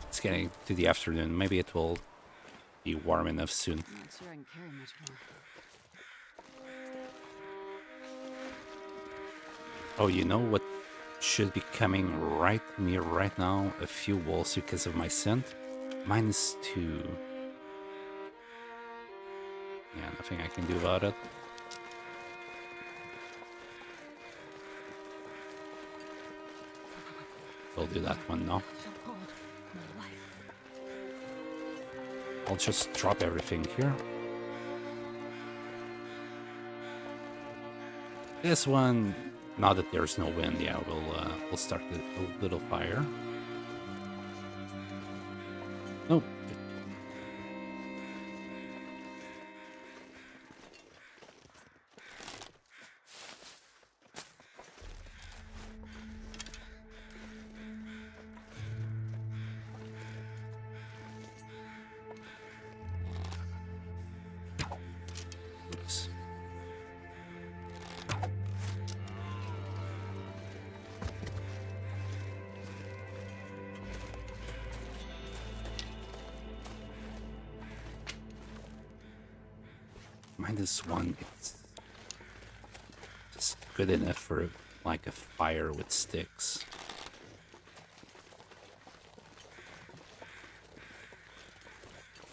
it's getting to the afternoon. Maybe it will be warm enough soon. Not sure I can carry much more. Oh, you know what should be coming right near right now? A few walls because of my scent. -2. Yeah, nothing I can do about it. We'll do that one now. So cold. My life. I'll just drop everything here. This one, now that there's no wind, yeah, we'll start a little fire. Nope. Oops. -1, it's just good enough for like a fire with sticks.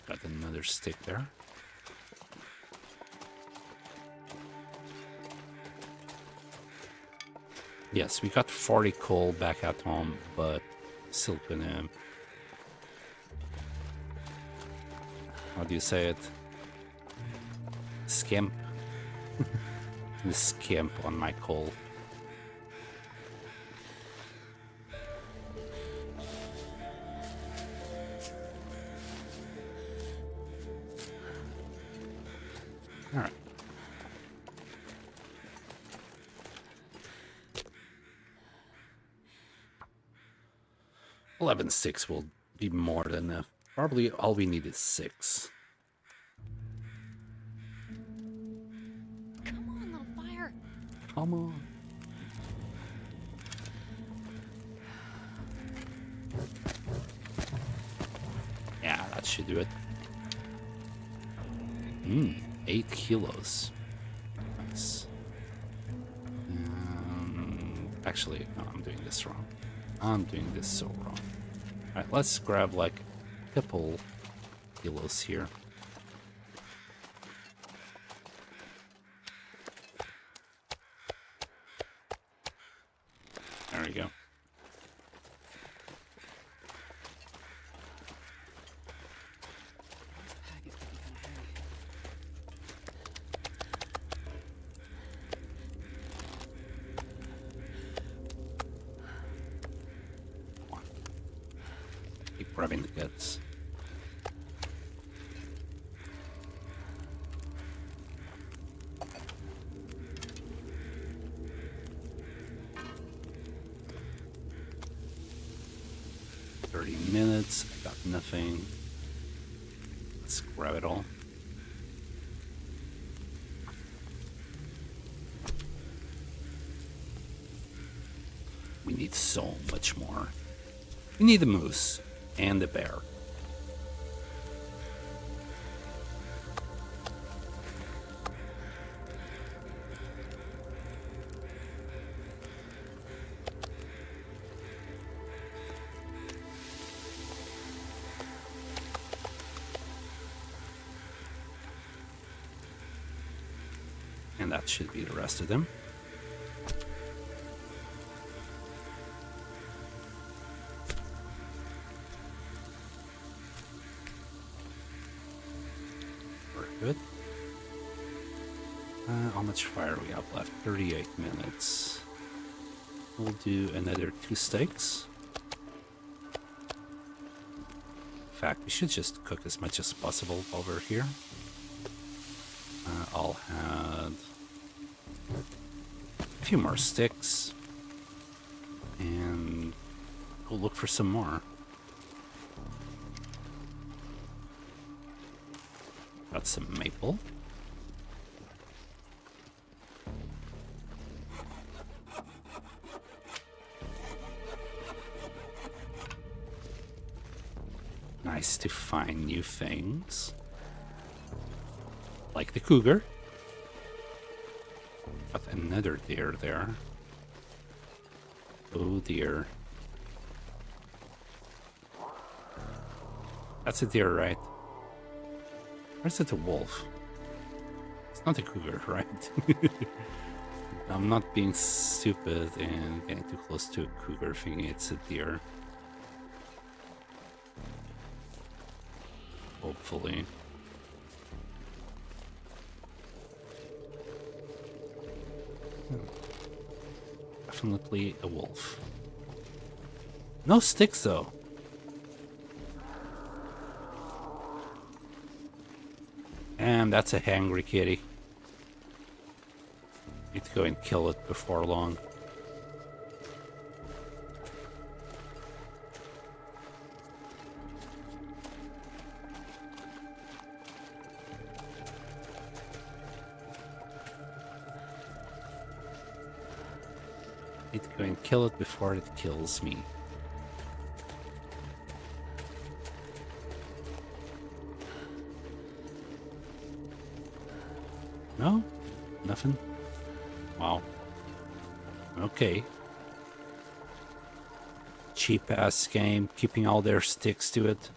Got another stick there. Yes, we got 40 coal back at home, but still gonna... How do you say it? Skimp. The skimp on my coal. All right. $11.6 will be more than enough. Probably all we need is 6. Come on, little fire. Come on. Yeah, that should do it. 8 kilos. Nice. Actually, no, I'm doing this wrong. I'm doing this so wrong. Alright, let's grab like a couple kilos here. There we go. This package could be kind of heavy. Keep grabbing the guts. minutes. I got nothing. Let's grab it all. We need so much more. We need the moose and the bear. And that should be the rest of them. We're good. How much fire we have left? 38 minutes. We'll do another 2 steaks. In fact, we should just cook as much as possible while we're here. I'll add a few more sticks and we'll look for some more. Got some maple. Nice to find new things. Like the cougar. Got another deer there. Oh dear. That's a deer, right? Or is it a wolf? It's not a cougar, right? I'm not being stupid and getting too close to a cougar thinking it's a deer. Hopefully. Definitely a wolf. No sticks though. And that's a hangry kitty. Need to go and kill it before long. Need to go and kill it before it kills me. No? Nothing? Wow. Okay. Cheap ass game, keeping all their sticks to it.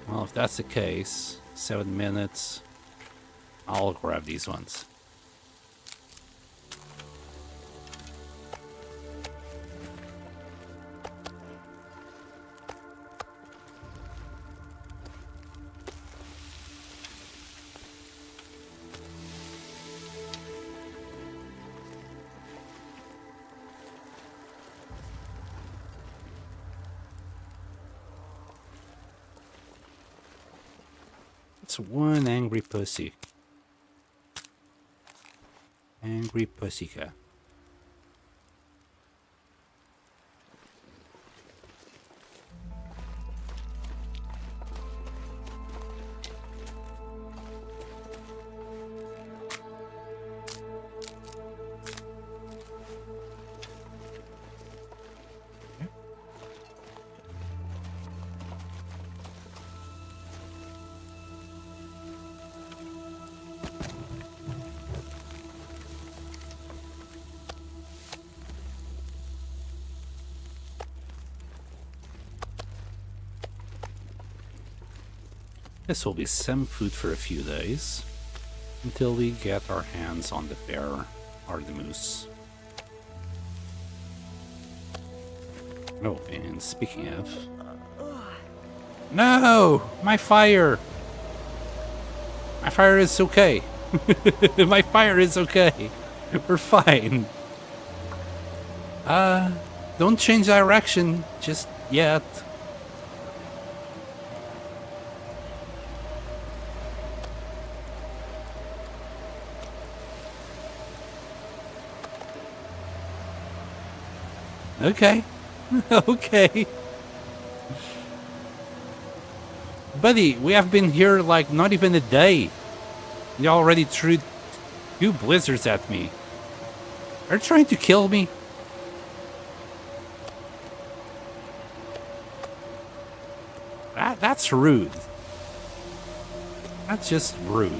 Well, if that's the case, 7 minutes, I'll grab these ones. It's one angry pussy. Angry pussycat. This will be some food for a few days, until we get our hands on the bear or the moose. Oh, and speaking of... No! My fire! My fire is okay. My fire is okay. We're fine. Don't change direction just yet. Okay. Okay. Buddy, we have been here like not even a day. You already threw 2 blizzards at me. Are you trying to kill me? That's rude. That's just rude.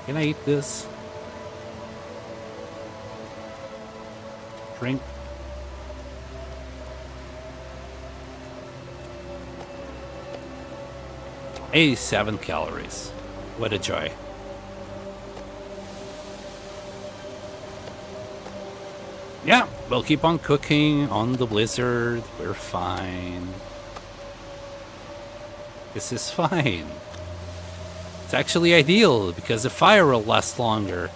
Can I eat this? Drink. $87 calories. What a joy. Yeah, we'll keep on cooking on the blizzard. We're fine. This is fine. It's actually ideal because the fire will last longer.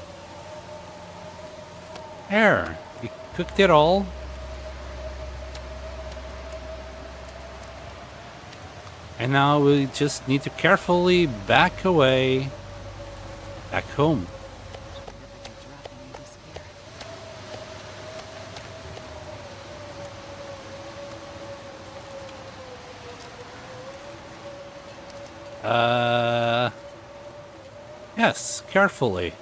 There, we cooked it all. And now we just need to carefully back away, back home. Yes, carefully.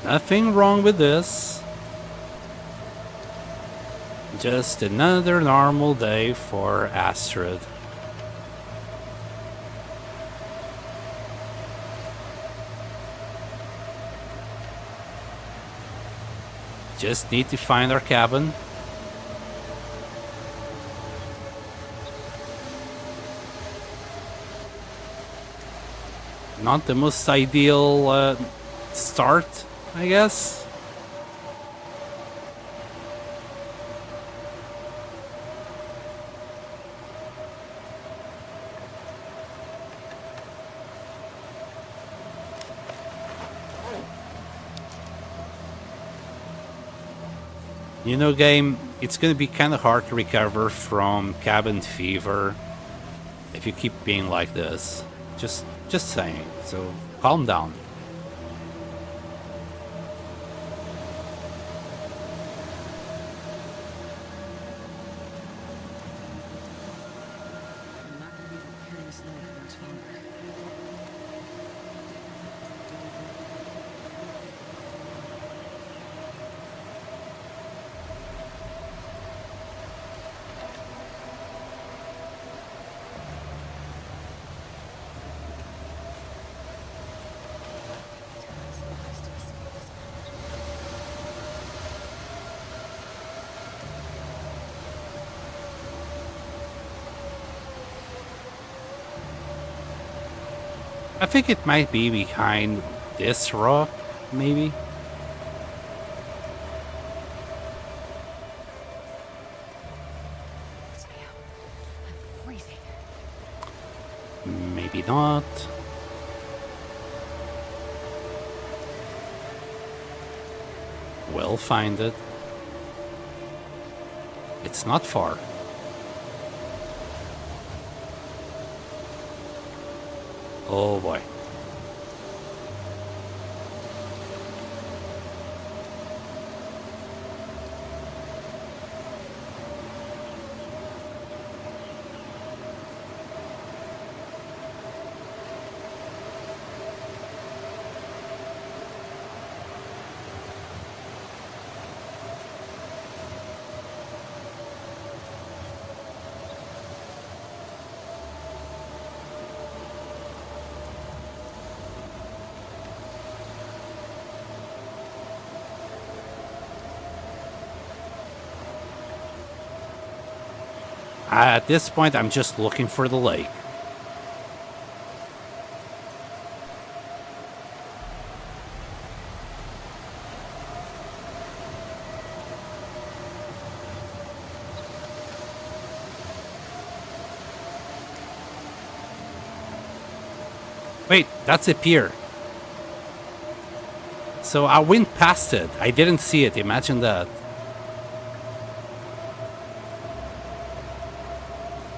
Nothing wrong with this. Just another normal day for Astrid. Just need to find our cabin. Not the most ideal start, I guess. You know, game, it's gonna be kind of hard to recover from cabin fever if you keep being like this. Just saying. So calm down. I'm not gonna be preparing this night for much longer. I think it might be behind this rock, maybe. It's me out. I'm freezing. Maybe not. We'll find it. It's not far. Oh boy. At this point, I'm just looking for the lake. Wait, that's a pier. So I went past it. I didn't see it. Imagine that.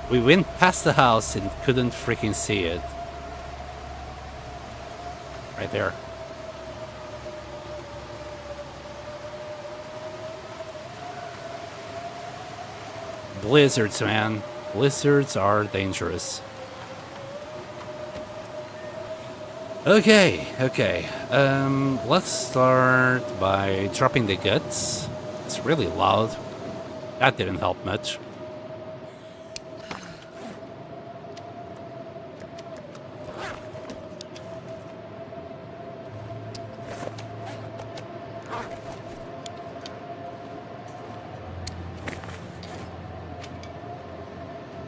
We went past the house and couldn't freaking see it. Right there. Blizzards, man. Blizzards are dangerous. Okay. Let's start by dropping the guts. It's really loud. That didn't help much.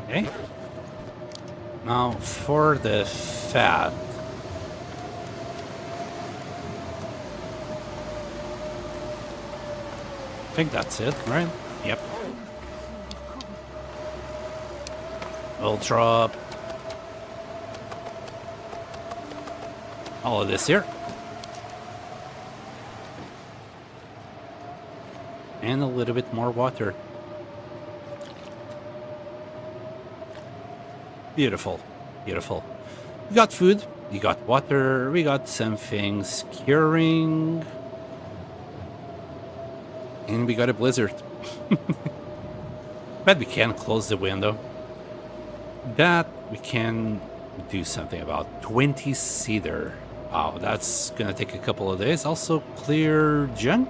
Okay. Now for the fat. I think that's it, right? Yep. We'll drop all of this here. And a little bit more water. Beautiful. Beautiful. We got food, we got water, we got some things curing. And we got a blizzard. But we can close the window. That we can do something about. 20 cedar. Wow, that's gonna take a couple of days. Also clear junk?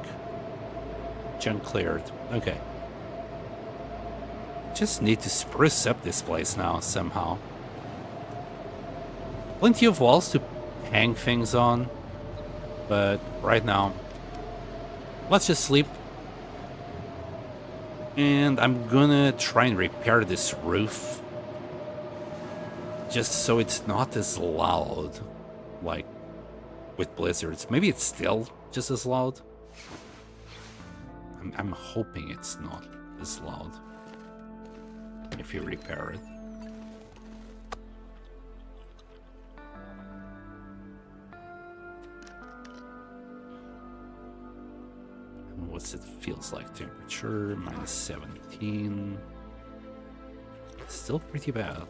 Junk cleared. Okay. Just need to spruce up this place now somehow. Plenty of walls to hang things on. But right now, let's just sleep. And I'm gonna try and repair this roof. Just so it's not as loud. Like with blizzards. Maybe it's still just as loud. I'm hoping it's not as loud. If you repair it. What's it feels like? Temperature minus 17. Still pretty bad.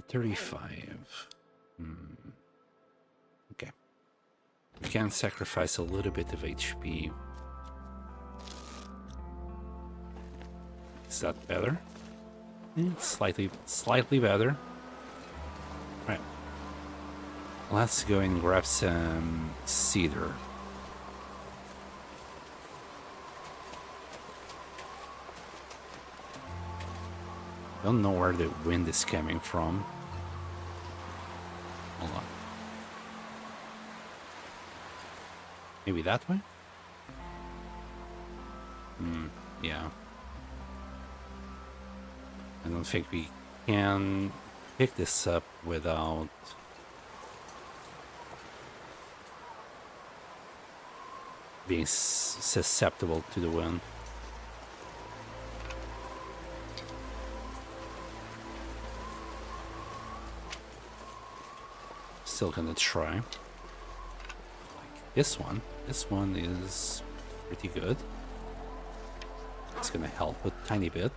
35. Okay. We can sacrifice a little bit of HP. Is that better? Slightly better. Right. Let's go and grab some cedar. Don't know where the wind is coming from. Hold on. Maybe that way? Yeah. I don't think we can pick this up without being susceptible to the wind. Still gonna try. Like this one. This one is pretty good. It's gonna help a tiny bit.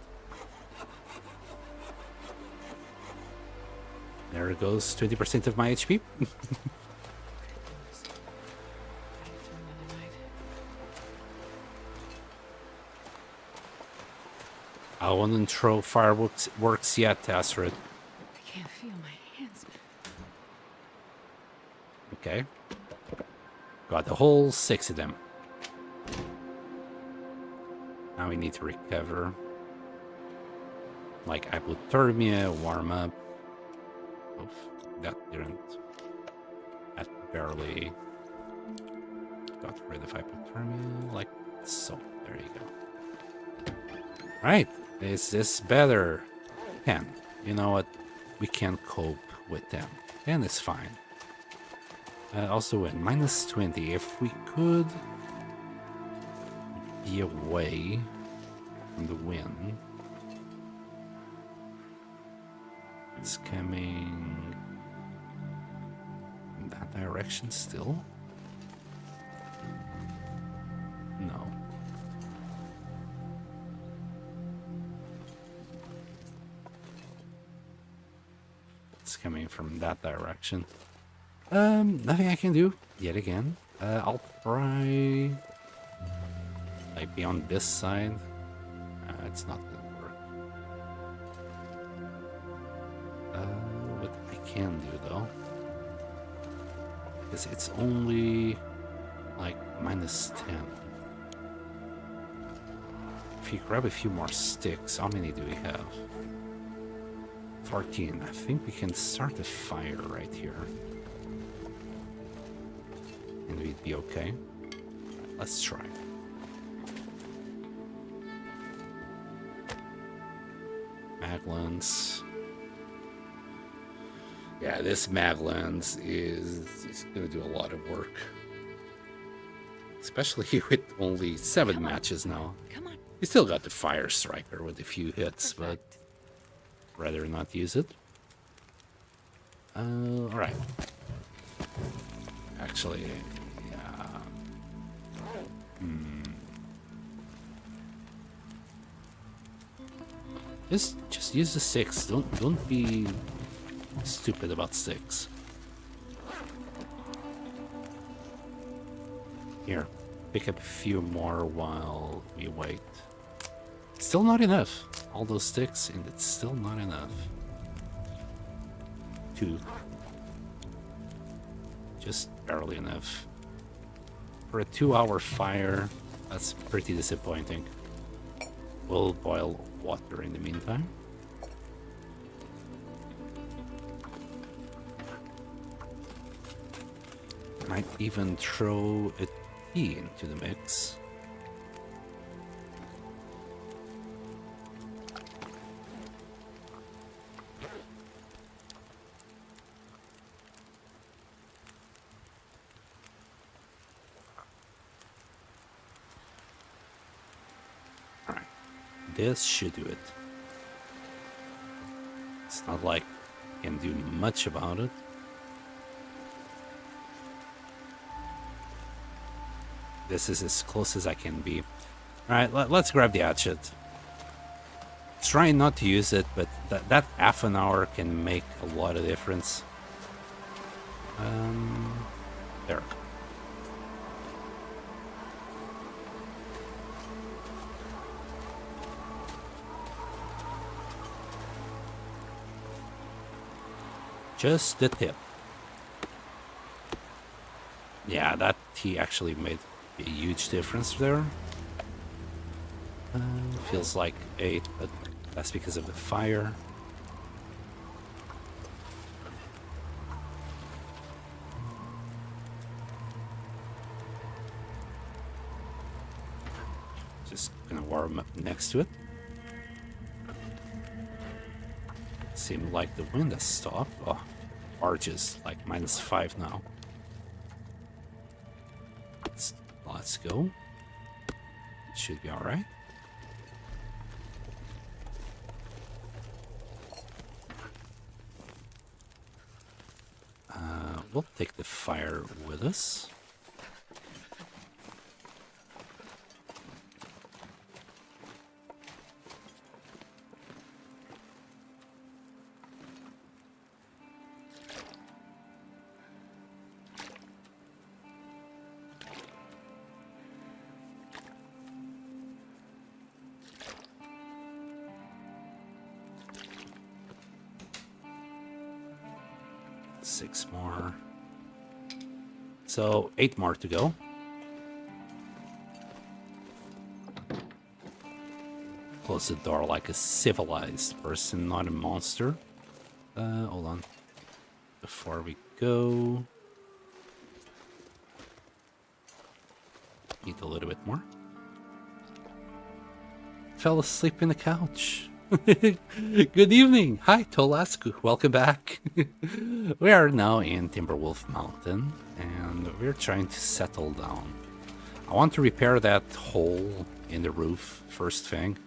There goes 20% of my HP. I wouldn't throw fireworks yet, Astrid. I can't feel my hands. Okay. Got the whole 6 of them. Now we need to recover. Like hypothermia, warm up. Oof, that didn't. That barely got rid of hypothermia. Like so. There you go. Right. Is this better? 10. You know what? We can cope with 10. 10 is fine. Also in minus 20. If we could be away from the wind. It's coming in that direction still? No. it's coming from that direction. Nothing I can do yet again. I'll try like be on this side. It's not gonna work. What I can do though is it's only like -10. If you grab a few more sticks, how many do we have? 14. I think we can start a fire right here. And we'd be okay. Let's try. Maglans. Yeah, this Maglans is going to do a lot of work. Especially with only 7 matches now. Come on. You still got the Fire Striker with a few hits, but rather not use it. Alright. Actually, yeah. Just use the 6. Don't be stupid about 6. Here, pick up a few more while we wait. Still not enough. All those sticks, and it's still not enough. 2. Just barely enough. For a 2-hour fire, that's pretty disappointing. We'll boil water in the meantime. Might even throw a tea into the mix. Alright, this should do it. It's not like I can do much about it. This is as close as I can be. Alright, let's grab the hatchet. Trying not to use it, but that half an hour can make a lot of difference. There. Just the tip. Yeah, that tea actually made a huge difference there. Feels like 8, but that's because of the fire. Just gonna warm up next to it. Seemed like the wind has stopped. Oh, barges like -5 now. Let's go. It should be all right. We'll take the fire with us. Six more. So 8 more to go. Close the door like a civilized person, not a monster. Hold on. Before we go, eat a little bit more. Fell asleep in the couch. Good evening. Hi, Tolasku. Welcome back. We are now in Timberwolf Mountain, and we're trying to settle down. I want to repair that hole in the roof first thing,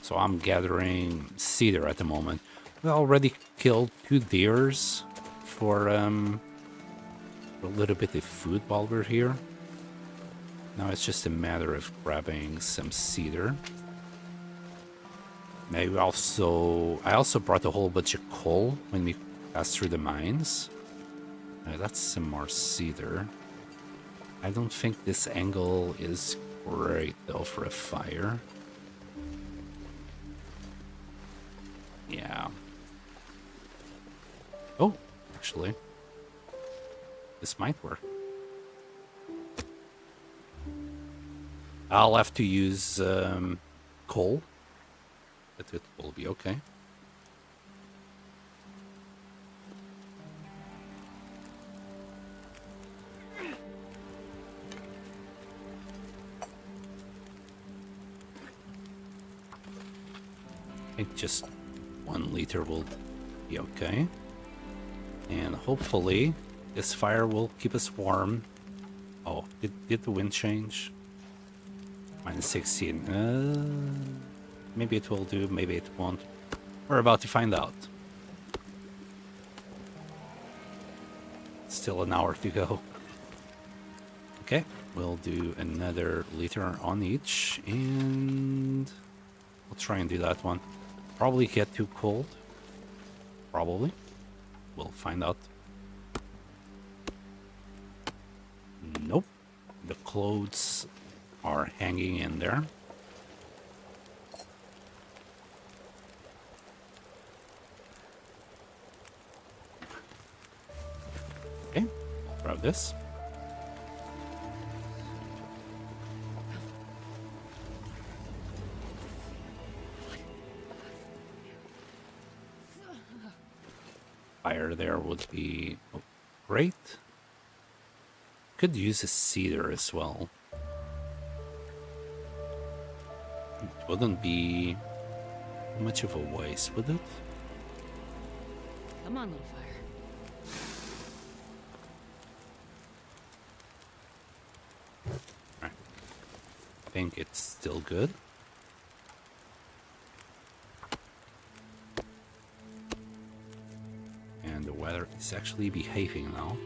so I'm gathering cedar at the moment. We already killed 2 deers for a little bit of food while we're here. Now it's just a matter of grabbing some cedar. Maybe I also brought a whole bunch of coal when we pass through the mines. That's some more cedar. I don't think this angle is great though for a fire. Yeah. Oh, actually, this might work. I'll have to use coal, but it will be okay. I think just 1 liter will be okay. And hopefully this fire will keep us warm. Oh, did the wind change? -16. Maybe it will do, maybe it won't. We're about to find out. Still an hour to go. Okay, we'll do another liter on each, and we'll try and do that one. Probably get too cold. Probably. We'll find out. Nope. The clothes are hanging in there. Okay, I'll grab this. Fire there would be great. Could use a cedar as well. It wouldn't be much of a waste, would it? Come on, little fire. Right. I think it's still good. And the weather is actually behaving now.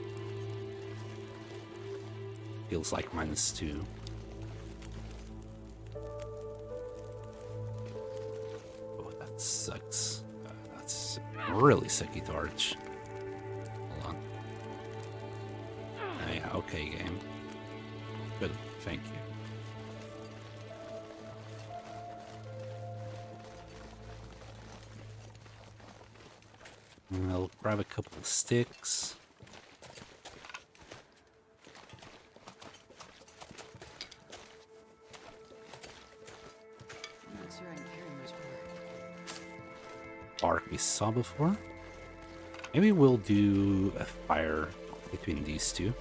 Feels like -2. Oh, that sucks. That's really sucky torch. Hold on. Yeah, okay, game. Good, thank you. And I'll grab a couple of sticks. Bark we saw before. Maybe we'll do a fire between these two.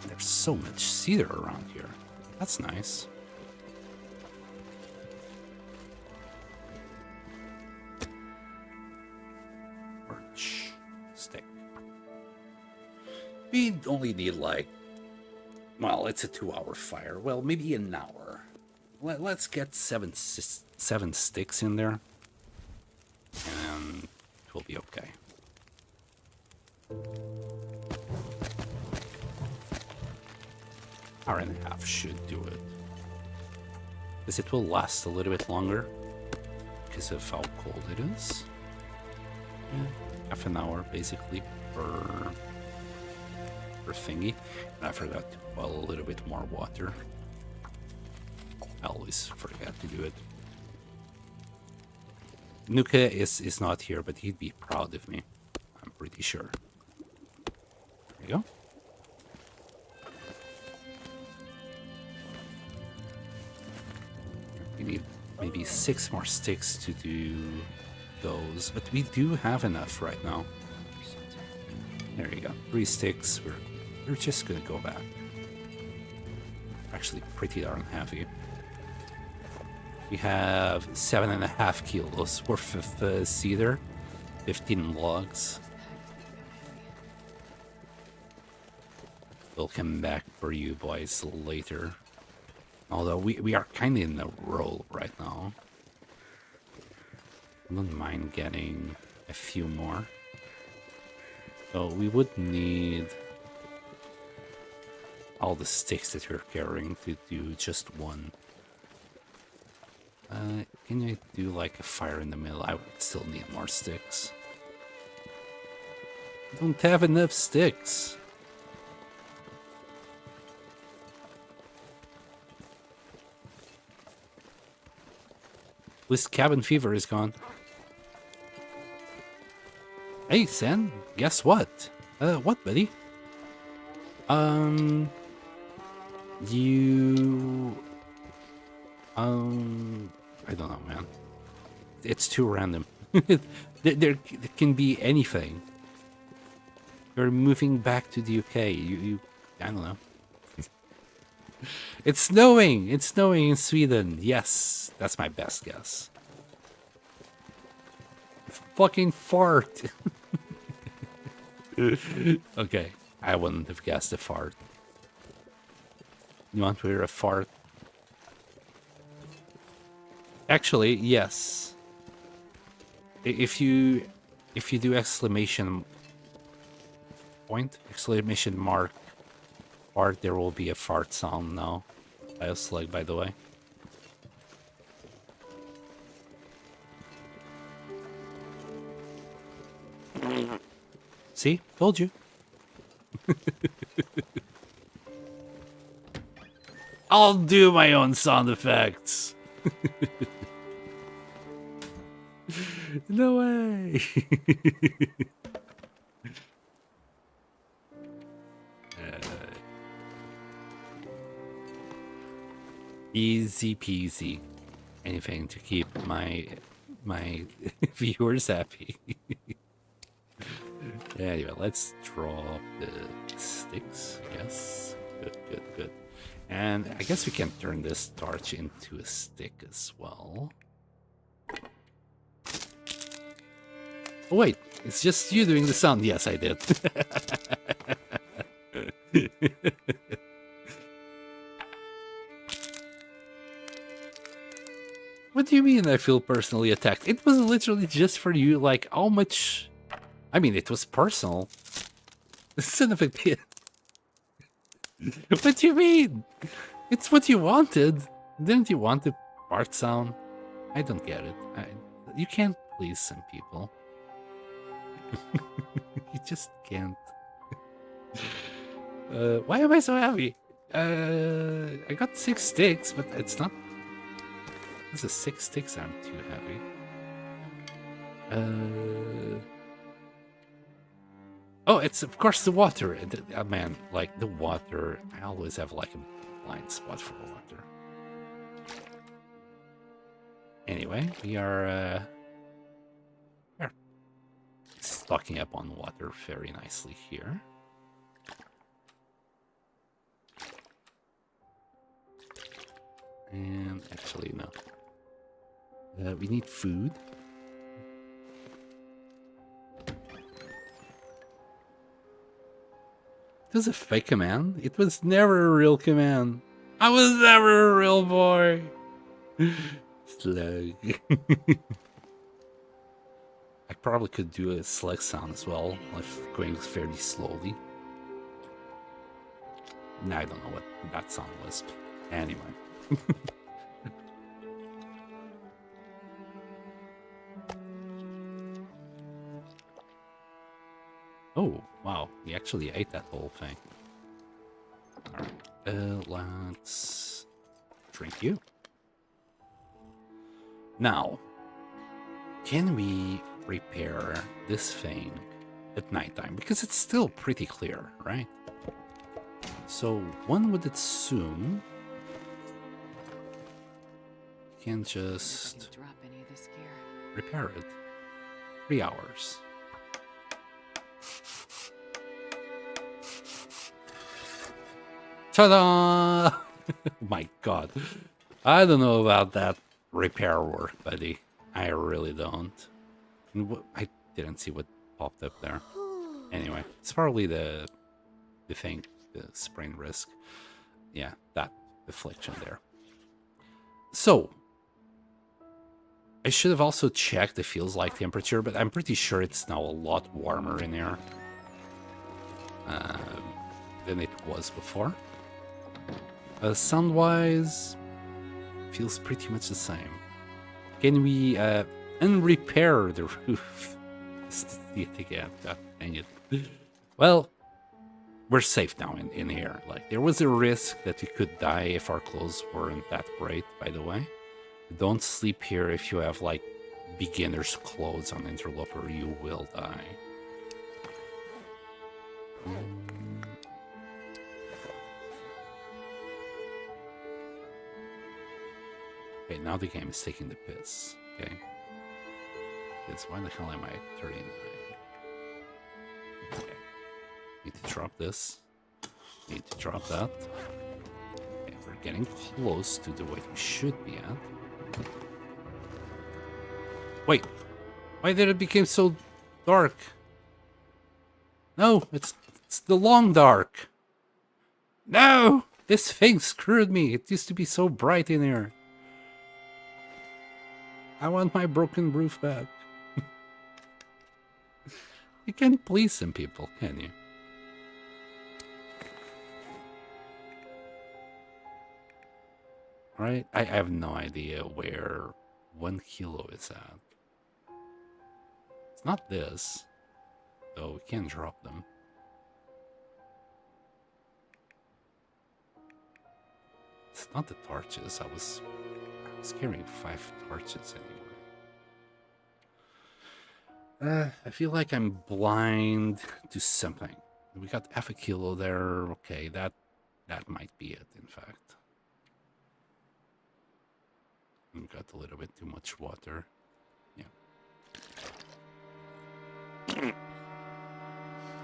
There's so much cedar around here. That's nice. Birch stick. We only need like, well, it's a 2-hour fire. Well, maybe an hour. Let's get seven sticks in there, and it will be okay. Hour and a half should do it, because it will last a little bit longer because of how cold it is. Yeah, half an hour basically per thingy. And I forgot to boil a little bit more water. I always forget to do it. Nuka is not here, but he'd be proud of me. I'm pretty sure. There you go. We need maybe 6 more sticks to do those, but we do have enough right now. There you go. 3 sticks. We're just gonna go back. Actually, pretty darn heavy. We have 7.5 kilos worth of cedar, 15 logs. We'll come back for you boys later. Although we are kind of in a roll right now. I don't mind getting a few more. So we would need all the sticks that we're carrying to do just one. Can I do like a fire in the middle? I would still need more sticks. I don't have enough sticks. This cabin fever is gone. Hey, Sen, guess what? What, buddy? You... I don't know, man. It's too random. there can be anything. You're moving back to the UK. You I don't know. It's snowing! It's snowing in Sweden. Yes, that's my best guess. Fucking fart. Okay, I wouldn't have guessed a fart. You want to hear a fart? Actually, yes. If you do exclamation mark fart, there will be a fart sound now. By a slug, by the way. See? Told you. I'll do my own sound effects. No way. Easy peasy. Anything to keep my viewers happy. Anyway, let's drop the sticks. Yes. Good, good, good. And I guess we can turn this torch into a stick as well. Oh wait, it's just you doing the sound. Yes, I did. What do you mean I feel personally attacked? It was literally just for you, like, how much... I mean, it was personal. Son of a bitch. What do you mean? It's what you wanted. Didn't you want the fart sound? I don't get it. You can't please some people. You just can't. Why am I so happy? I got 6 sticks, but it's not... This is 6 sticks aren't too heavy. Oh, it's of course the water. Man, like the water, I always have like a blind spot for water. Anyway, we are stocking up on water very nicely here. And actually, no. We need food. It was a fake command. It was never a real command. I was never a real boy. Slug. I probably could do a slug sound as well, like going fairly slowly. I don't know what that sound was. Anyway. Oh, wow. We actually ate that whole thing. Alright. Let's drink you. Now, can we repair this thing at nighttime? Because it's still pretty clear, right? So one would assume you can just drop any of this gear. repair it. 3 hours. Ta-da! My god. I don't know about that repair work, buddy. I really don't. And I didn't see what popped up there. Anyway, it's probably the thing, the sprain risk. Yeah, that affliction there. So, I should have also checked the feels like temperature, but I'm pretty sure it's now a lot warmer in here than it was before. Sound-wise, feels pretty much the same. Can we unrepair the roof? Yeah, dang it. Well, we're safe now in here. Like, there was a risk that we could die if our clothes weren't that great, by the way. Don't sleep here if you have, like, beginner's clothes on Interloper. You will die. Okay, now the game is taking the piss. Okay. Because why the hell am I at 39? Okay. Need to drop this. Need to drop that. Okay, we're getting close to the weight we should be at. Wait. Why did it become so dark? No, it's the long dark. No! This thing screwed me. It used to be so bright in here. I want my broken roof back. You can't please some people, can you? Alright, I have no idea where 1 kilo is at. It's not this, though we can drop them. It's not the torches. I was carrying 5 torches anyway. I feel like I'm blind to something. We got half a kilo there. Okay, that might be it, in fact. We got a little bit too much water. Yeah.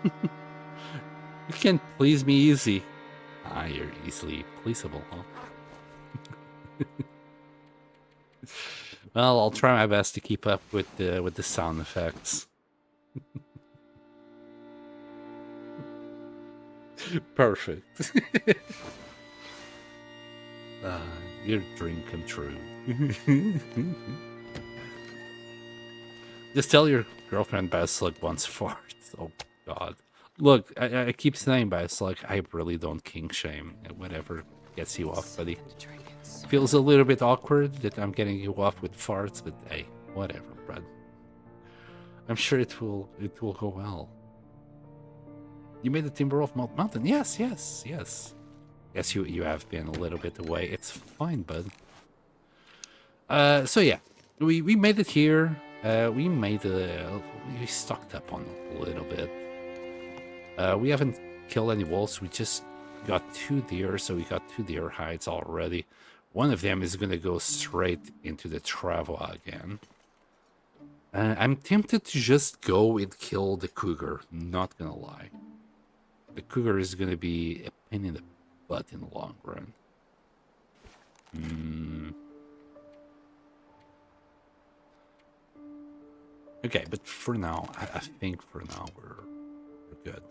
You can't please me easy. Ah, you're easily pleasable, huh? Well, I'll try my best to keep up with the sound effects. Perfect. Your dream come true. Just tell your girlfriend Bioslug wants farts. Oh God. Look, I keep saying Bioslug, I really don't kink shame. Whatever gets you off, buddy. Feels a little bit awkward that I'm getting you off with farts, but hey, whatever, Brad. I'm sure it will go well. You made the Timber of Mountain. Yes. Yes, you have been a little bit away. It's fine, bud. So yeah, we made it here. We stocked up on a little bit. We haven't killed any wolves. We just got 2 deer, so we got 2 deer hides already. One of them is gonna go straight into the Travois again. I'm tempted to just go and kill the cougar, not gonna lie. The cougar is gonna be a pain in the butt in the long run. Okay, but for now, I think for now we're good.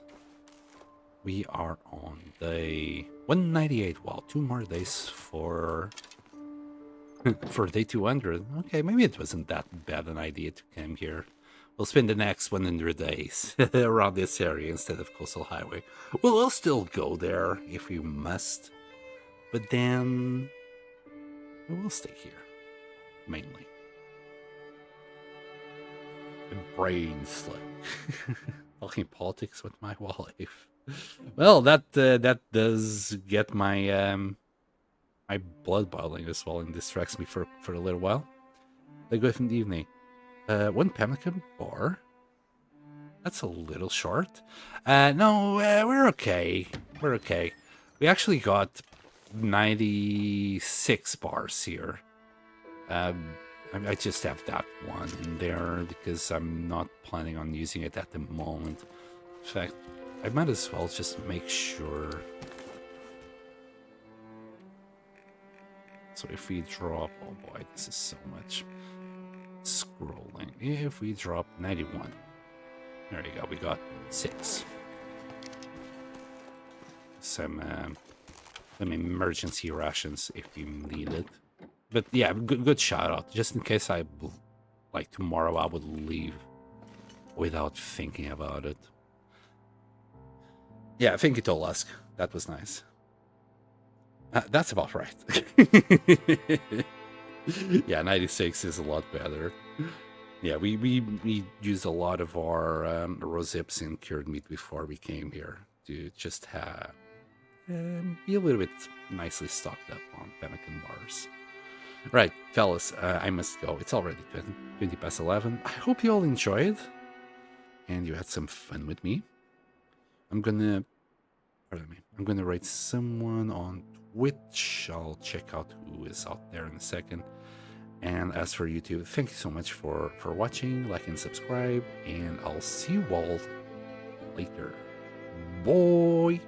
We are on day 198. Wow, 2 more days for day 200. Okay, maybe it wasn't that bad an idea to come here. We'll spend the next 100 days around this area instead of Coastal Highway. Well, we'll still go there if we must, but then we will stay here, mainly. The brain slug. Talking politics with my wife. Well, that does get my my blood boiling as well and distracts me for a little while. They go in the evening. 1 pemmican bar. That's a little short. No, we're okay. We're okay. We actually got 96 bars here. I just have that one in there because I'm not planning on using it at the moment. In fact, I might as well just make sure. So if we drop, oh boy, this is so much scrolling. If we drop 91, there you go, we got 6. Some emergency rations if you need it. But yeah, good shout out. Just in case like tomorrow I would leave without thinking about it. Yeah, thank you, Tolask. That was nice. That's about right. Yeah, 96 is a lot better. Yeah, we used a lot of our rosehips and cured meat before we came here to just have be a little bit nicely stocked up on pemmican bars. Right, fellas, I must go. It's already 20 past 11. I hope you all enjoyed and you had some fun with me. I'm gonna write someone on Twitch. I'll check out who is out there in a second. And as for YouTube, thank you so much for watching, like and subscribe, and I'll see you all later. Bye.